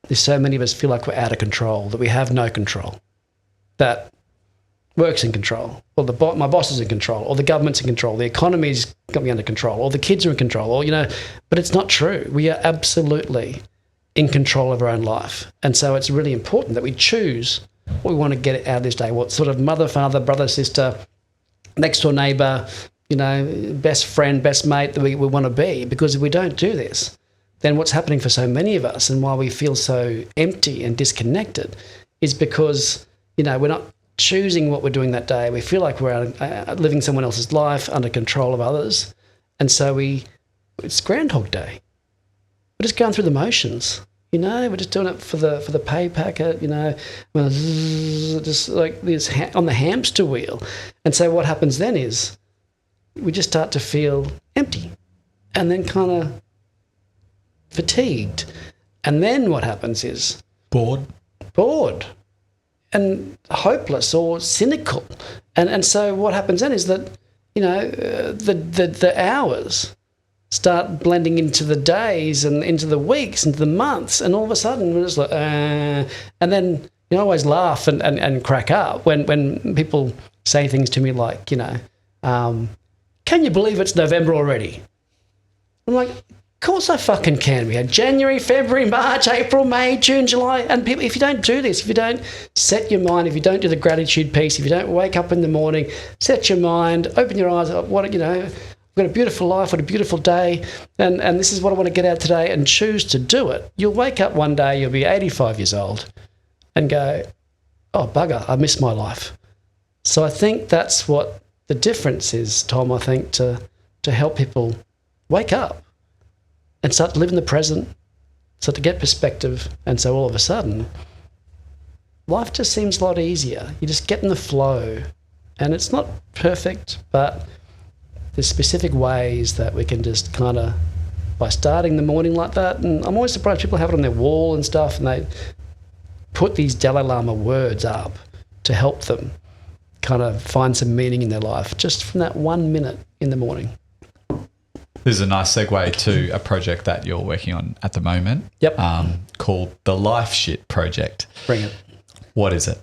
is so many of us feel like we're out of control, that we have no control, that work's in control, or my boss is in control, or the government's in control, the economy's got me under control, or the kids are in control, or, but it's not true. We are absolutely in control of our own life. And so it's really important that we choose what we want to get out of this day, what sort of mother, father, brother, sister, next door neighbour, best friend, best mate that we want to be. Because if we don't do this, then what's happening for so many of us, and why we feel so empty and disconnected, is because, we're not choosing what we're doing that day. We feel like we're living someone else's life under control of others. And so it's Groundhog Day. We're just going through the motions, We're just doing it for the pay packet, just like this on the hamster wheel. And so what happens then is we just start to feel empty, and then kind of fatigued. And then what happens is bored, and hopeless or cynical. And so what happens then is that the hours start blending into the days and into the weeks, into the months, and all of a sudden we're just like, and then I always laugh and crack up when people say things to me like, can you believe it's November already? I'm like, of course I fucking can. We had January, February, March, April, May, June, July, and people, if you don't do this, if you don't set your mind, if you don't do the gratitude piece, if you don't wake up in the morning, set your mind, open your eyes, I've got a beautiful life, what a beautiful day, and this is what I want to get out today, and choose to do it. You'll wake up one day, you'll be 85 years old, and go, oh, bugger, I missed my life. So I think that's what the difference is, Tom, I think, to help people wake up and start to live in the present, start to get perspective, and so all of a sudden, life just seems a lot easier. You just get in the flow, and it's not perfect, but there's specific ways that we can just kind of, by starting the morning like that, and I'm always surprised people have it on their wall and stuff, and they put these Dalai Lama words up to help them kind of find some meaning in their life, just from that 1 minute in the morning. This is a nice segue to a project that you're working on at the moment. Yep. Called the Life Shit Project. Bring it. What is it?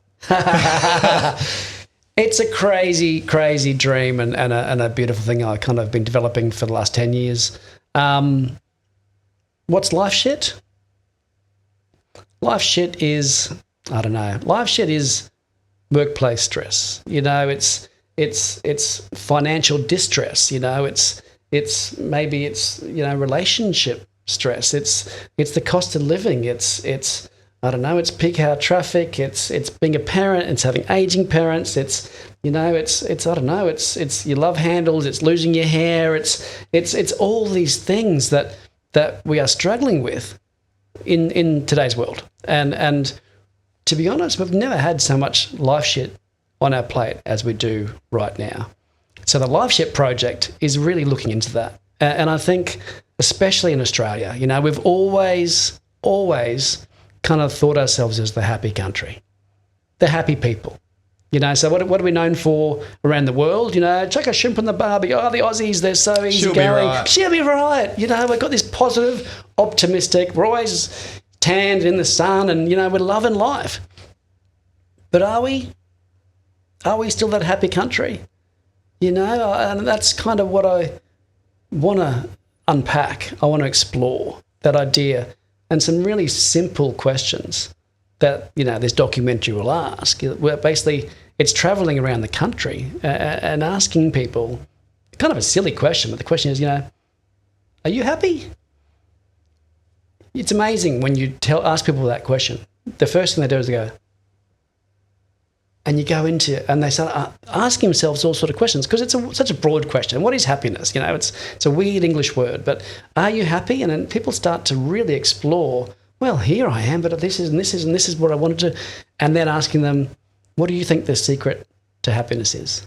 It's a crazy, crazy dream and a beautiful thing I've kind of been developing for the last 10 years. What's life shit? Life shit is, I don't know. Life shit is workplace stress. It's financial distress. It's relationship stress. It's the cost of living. It's I don't know, it's peak hour traffic, it's being a parent, it's having aging parents, it's I don't know, it's your love handles, it's losing your hair, it's all these things that we are struggling with in today's world. And to be honest, we've never had so much life shit on our plate as we do right now. So the Life Shit Project is really looking into that. And I think especially in Australia. You know, we've always kind of thought ourselves as the happy country, the happy people. You know, so what are we known for around the world? You know, chuck a shrimp on the barbie. Oh, the Aussies, they're so easygoing. She'll be right. You know, we've got this positive, optimistic, we're always tanned in the sun and, you know, we're loving life. But are we? Are we still that happy country? You know, and that's kind of what I want to unpack. I want to explore that idea and some really simple questions that, you know, this documentary will ask. Where basically it's traveling around the country and asking people kind of a silly question, but the question is, you know, are you happy? It's amazing when you ask people that question. The first thing they do is they go, and you go into it and they start asking themselves all sort of questions because it's such a broad question. What is happiness? You know, it's a weird English word, but are you happy? And then people start to really explore, well, here I am, but this is what I wanted to, and then asking them, what do you think the secret to happiness is?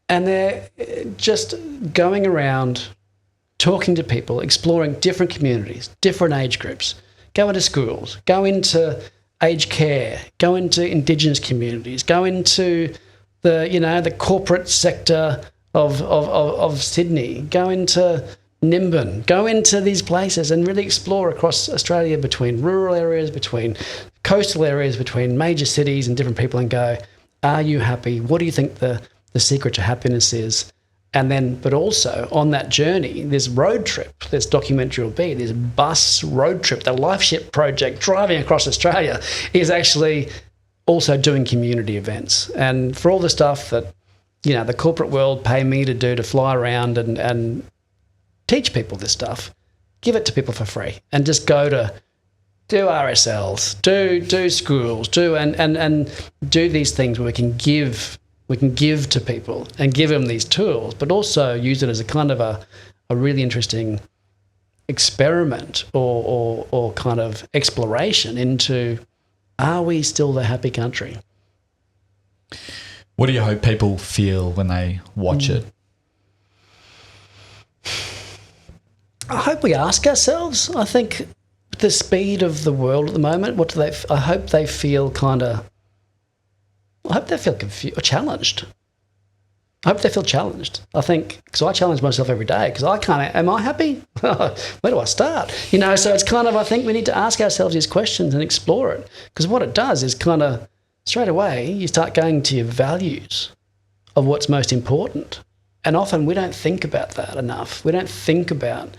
And they're just going around talking to people, exploring different communities, different age groups, go into schools, go into aged care, go into Indigenous communities, go into the corporate sector of Sydney, go into Nimbin, go into these places and really explore across Australia between rural areas, between coastal areas, between major cities and different people and go, are you happy? What do you think the secret to happiness is? And then, but also on that journey, this road trip, this documentary will be, this bus road trip, the Life Ship project driving across Australia is actually also doing community events. And for all the stuff that, you know, the corporate world pay me to do, to fly around and teach people this stuff, give it to people for free and just go to do RSLs, do schools, and do these things where we can give to people and give them these tools, but also use it as a kind of a really interesting experiment or kind of exploration into, are we still the happy country? What do you hope people feel when they watch it? I hope we ask ourselves, I think with the speed of the world at the moment, I hope they feel confused or challenged. I hope they feel challenged. I think, because I challenge myself every day because I can't, am I happy? Where do I start? You know, so it's kind of, I think we need to ask ourselves these questions and explore it, because what it does is kind of straight away you start going to your values of what's most important. And often we don't think about that enough. We don't think about,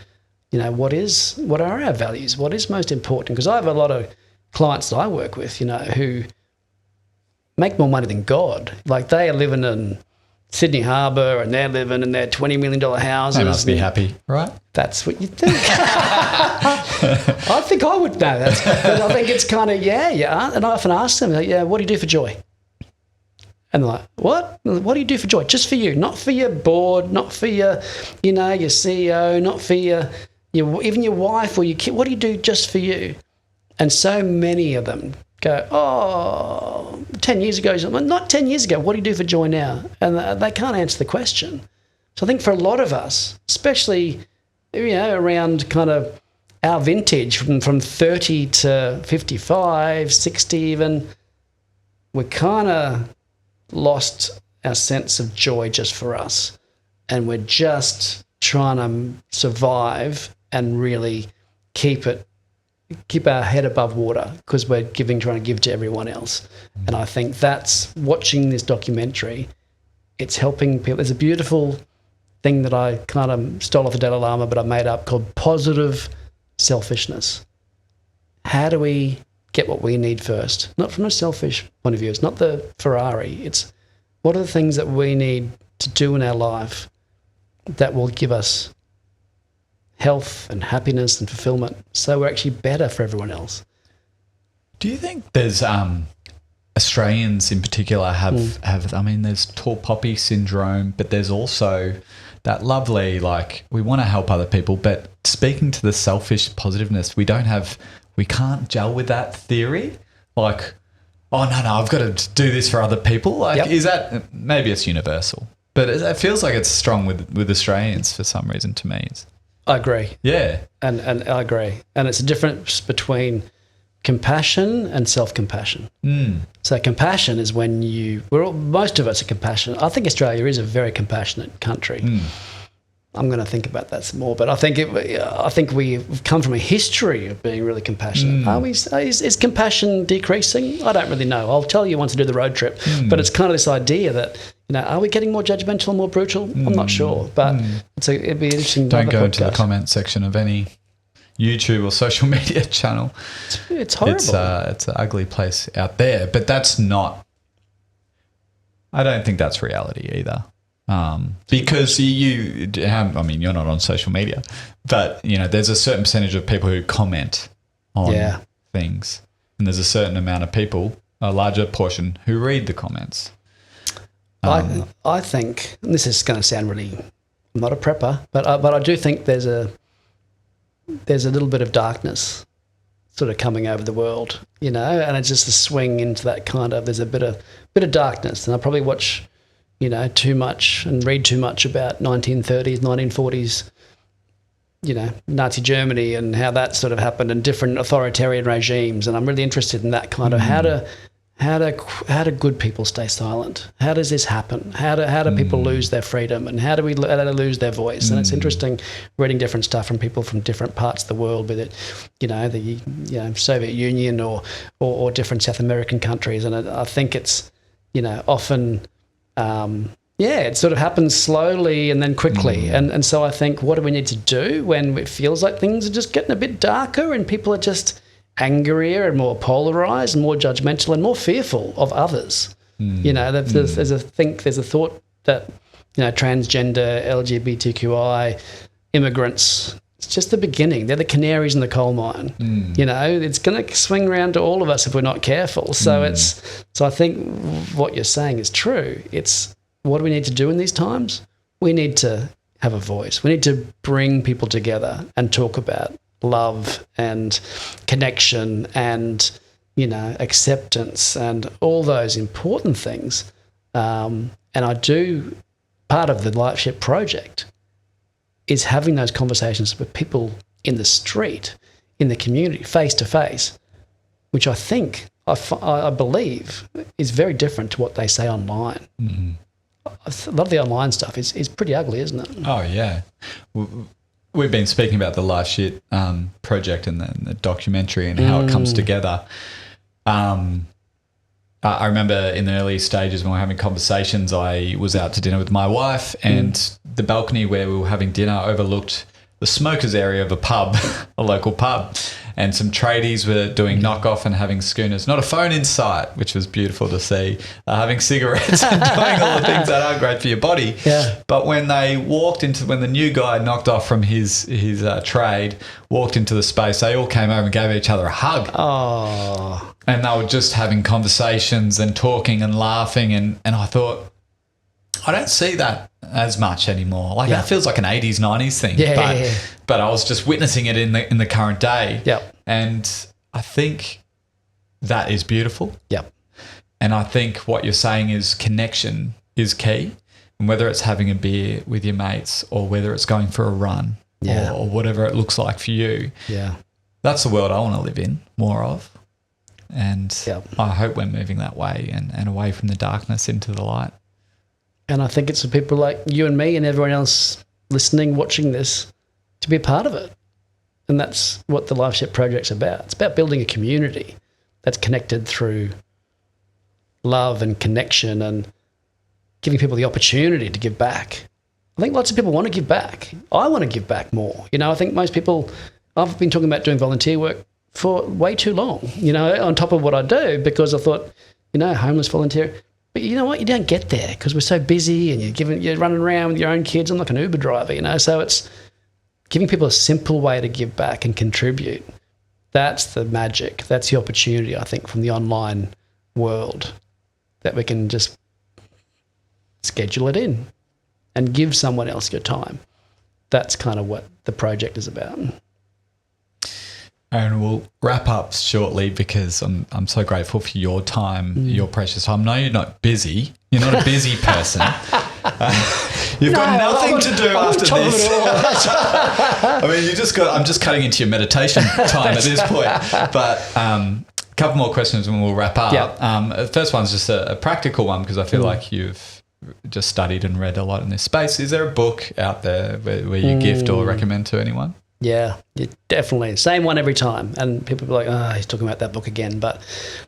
you know, what are our values? What is most important? Because I have a lot of clients that I work with, you know, who make more money than God. Like they are living in Sydney Harbour and they're living in their $20 million houses. They must be happy, right? That's what you think. I think I would know that. But I think it's kind of, yeah. And I often ask them, like, yeah, what do you do for joy? And they're like, what? What do you do for joy? Just for you, not for your board, not for your, you know, your CEO, not for your even your wife or your kid. What do you do just for you? And so many of them go, 10 years ago, not 10 years ago, what do you do for joy now? And they can't answer the question. So I think for a lot of us, especially, you know, around kind of our vintage from 30 to 55, 60 even, we kind of lost our sense of joy just for us. And we're just trying to survive and really keep our head above water because we're trying to give to everyone else. And I think that's, watching this documentary, it's helping people. There's a beautiful thing that I kind of stole off the Dalai Lama, but I made up, called positive selfishness. How do we get what we need first? Not from a selfish point of view. It's not the Ferrari. It's what are the things that we need to do in our life that will give us health and happiness and fulfillment, so we're actually better for everyone else. Do you think there's Australians in particular have I mean, there's tall poppy syndrome, but there's also that lovely, like, we want to help other people, but speaking to the selfish positiveness, we can't gel with that theory. Like, oh no, I've got to do this for other people. Like, Is that, maybe it's universal, but it feels like it's strong with Australians for some reason to me. I agree. Yeah. And I agree. And it's a difference between compassion and self-compassion. So compassion is when most of us are compassionate. I think Australia is a very compassionate country. I'm going to think about that some more, but I think we've come from a history of being really compassionate. Are we? Is compassion decreasing? I don't really know. I'll tell you once I do the road trip. But it's kind of this idea that, are we getting more judgmental, more brutal? I'm not sure, but it'd be interesting. Don't go into the comment section of any YouTube or social media channel. It's horrible. It's an ugly place out there, but that's not. I don't think that's reality either. Because you're not on social media, but there's a certain percentage of people who comment on things, and there's a certain amount of people, a larger portion, who read the comments. I think, and this is going to sound really, I'm not a prepper, but I do think there's a little bit of darkness sort of coming over the world, and it's just a swing into that kind of, there's a bit of darkness, and I probably watch too much and read too much about 1930s, 1940s, Nazi Germany and how that sort of happened and different authoritarian regimes. And I'm really interested in that kind of how do good people stay silent? How does this happen? How do people lose their freedom, and how do they lose their voice? And it's interesting reading different stuff from people from different parts of the world, be it, the Soviet Union or different South American countries. And I think it's, often, it sort of happens slowly and then quickly. And so I think, what do we need to do when it feels like things are just getting a bit darker and people are just angrier and more polarized and more judgmental and more fearful of others? There's a thought that, transgender, LGBTQI, immigrants, it's just the beginning. They're the canaries in the coal mine. It's going to swing around to all of us if we're not careful. So so I think what you're saying is true. It's, what do we need to do in these times? We need to have a voice. We need to bring people together and talk about love and connection and, acceptance and all those important things. And part of the Lifeship Project is having those conversations with people in the street, in the community, face to face, which I think, I believe, is very different to what they say online. A lot of the online stuff is pretty ugly, isn't it? Oh, yeah. We've been speaking about the Lifeship project and the documentary and how it comes together. I remember in the early stages when we were having conversations, I was out to dinner with my wife, and the balcony where we were having dinner overlooked the smokers area of a pub, a local pub, and some tradies were doing knockoff and having schooners. Not a phone in sight, which was beautiful to see. Having cigarettes and doing all the things that aren't great for your body. Yeah. But when the new guy knocked off from his trade, walked into the space, they all came over and gave each other a hug. Oh. And they were just having conversations and talking and laughing. And I thought, I don't see that as much anymore. That feels like an 80s, 90s thing. But I was just witnessing it in the current day. Yep. And I think that is beautiful. Yep. And I think what you're saying is connection is key. And whether it's having a beer with your mates or whether it's going for a run or whatever it looks like for you. Yeah. That's the world I want to live in more of. And I hope we're moving that way and away from the darkness into the light. And I think it's for people like you and me and everyone else listening, watching this, to be a part of it. And that's what the Lifeship Project's about. It's about building a community that's connected through love and connection and giving people the opportunity to give back. I think lots of people want to give back. I want to give back more. I think most people, I've been talking about doing volunteer work for way too long, on top of what I do, because I thought, homeless volunteer. But you know what? You don't get there because we're so busy and you're running around with your own kids. I'm like an Uber driver, So it's giving people a simple way to give back and contribute. That's the magic. That's the opportunity, I think, from the online world, that we can just schedule it in and give someone else your time. That's kind of what the project is about. And we'll wrap up shortly because I'm so grateful for your time, your precious time. No, you're not busy. You're not a busy person. You've got nothing to do after this. I mean, I'm just cutting into your meditation time at this point. But a couple more questions and we'll wrap up. The first one's just a practical one because I feel like you've just studied and read a lot in this space. Is there a book out there where you gift or recommend to anyone? Yeah, definitely. Same one every time. And people are like, oh, he's talking about that book again. But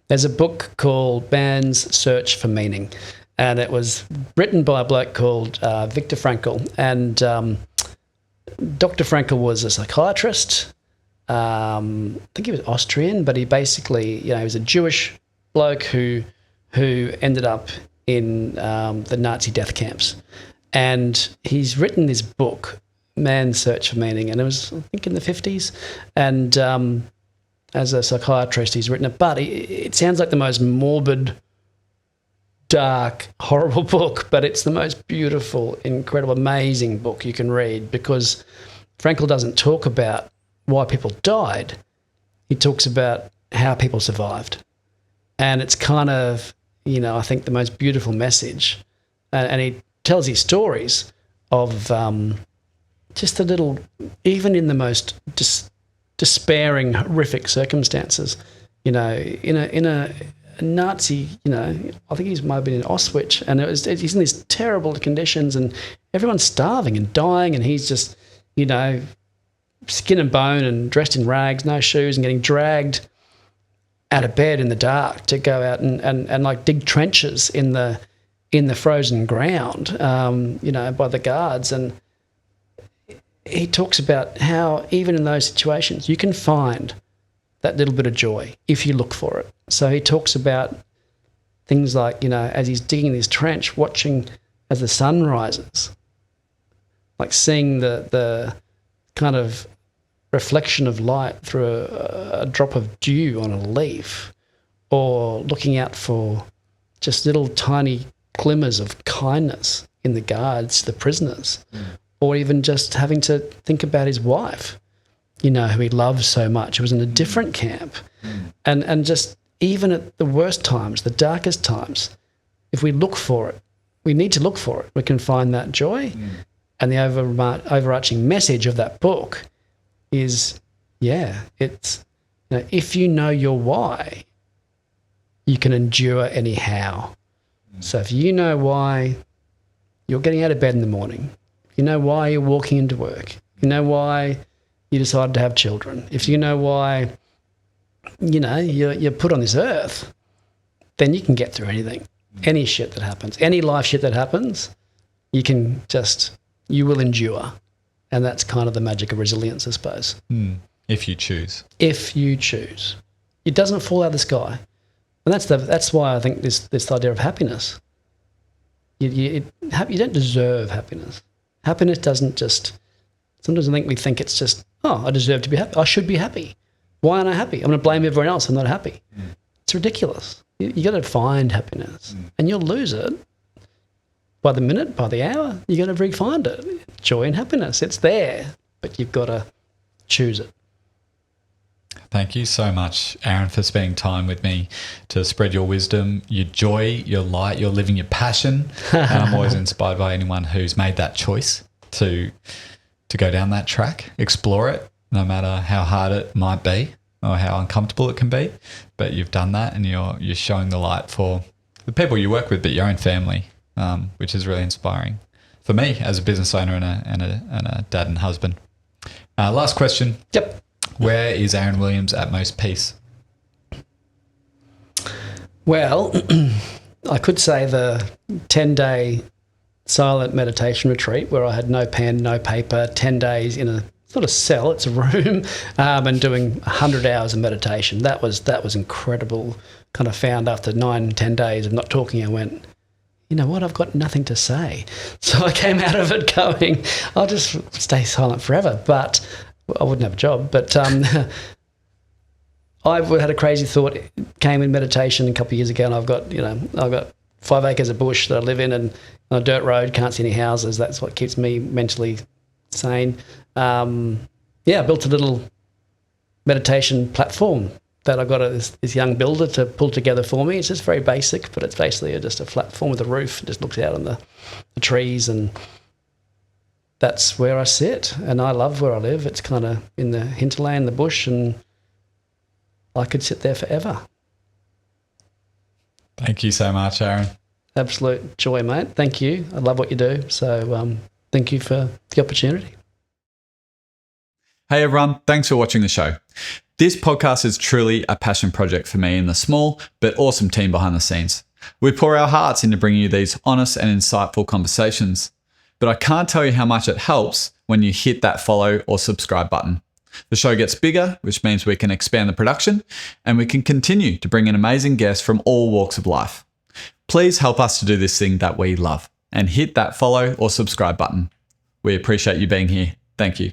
there's a book called Man's Search for Meaning. And it was written by a bloke called Viktor Frankl. And Dr. Frankl was a psychiatrist. I think he was Austrian, but he basically, he was a Jewish bloke who ended up in the Nazi death camps. And he's written this book, Man's Search for Meaning, and it was, I think, in the 50s. And as a psychiatrist, he's written it. But it sounds like the most morbid, dark, horrible book, but it's the most beautiful, incredible, amazing book you can read because Frankl doesn't talk about why people died. He talks about how people survived. And it's kind of, I think the most beautiful message. And he tells his stories of just a little, even in the most despairing, horrific circumstances, in a Nazi, I think he might have been in Auschwitz, and he's in these terrible conditions, and everyone's starving and dying, and he's just, skin and bone and dressed in rags, no shoes, and getting dragged out of bed in the dark to go out and like dig trenches in the frozen ground, by the guards. And he talks about how even in those situations you can find that little bit of joy if you look for it. So he talks about things like, as he's digging this trench, watching as the sun rises, like seeing the kind of reflection of light through a drop of dew on a leaf, or looking out for just little tiny glimmers of kindness in the guards, the prisoners, or even just having to think about his wife, who he loves so much, who was in a different camp. And just even at the worst times, the darkest times, if we look for it, we need to look for it, we can find that joy. And the overarching message of that book is, it's, if you know your why, you can endure anyhow. So if you know why you're getting out of bed in the morning, you know why you're walking into work, you know why you decided to have children, if you know why, you're put on this earth, then you can get through anything, any shit that happens, any life shit that happens, you will endure. And that's kind of the magic of resilience, I suppose. If you choose. If you choose. It doesn't fall out of the sky. And that's why I think this idea of happiness. You don't deserve happiness. Happiness doesn't just, sometimes we think it's just, I deserve to be happy. I should be happy. Why aren't I happy? I'm going to blame everyone else. I'm not happy. It's ridiculous. You got to find happiness, and you'll lose it by the minute, by the hour. You got to re-find it. Joy and happiness. It's there, but you've got to choose it. Thank you so much, Aaron, for spending time with me to spread your wisdom, your joy, your light, your living your passion. And I'm always inspired by anyone who's made that choice to go down that track, explore it, no matter how hard it might be or how uncomfortable it can be. But you've done that, and you're showing the light for the people you work with, but your own family, which is really inspiring for me as a business owner and a dad and husband. Last question. Yep. Where is Aaron Williams at most peace? Well, I could say the 10-day silent meditation retreat where I had no pen, no paper, 10 days in it's not a cell, it's a room, and doing 100 hours of meditation. That was incredible. Kind of found after 9-10 days of not talking, I went, you know what, I've got nothing to say. So I came out of it going, I'll just stay silent forever. But I wouldn't have a job. But I had a crazy thought. It came in meditation a couple of years ago, and I've got 5 acres of bush that I live in, and on a dirt road, can't see any houses. That's what keeps me mentally sane. I built a little meditation platform that I got this young builder to pull together for me. It's just very basic, but it's basically just a flat form with a roof. It just looks out on the trees, and that's where I sit, and I love where I live. It's kind of in the hinterland, the bush, and I could sit there forever. Thank you so much, Aaron. Absolute joy, mate. Thank you. I love what you do. So thank you for the opportunity. Hey everyone, thanks for watching the show. This podcast is truly a passion project for me and the small but awesome team behind the scenes. We pour our hearts into bringing you these honest and insightful conversations. But I can't tell you how much it helps when you hit that follow or subscribe button. The show gets bigger, which means we can expand the production and we can continue to bring in amazing guests from all walks of life. Please help us to do this thing that we love and hit that follow or subscribe button. We appreciate you being here. Thank you.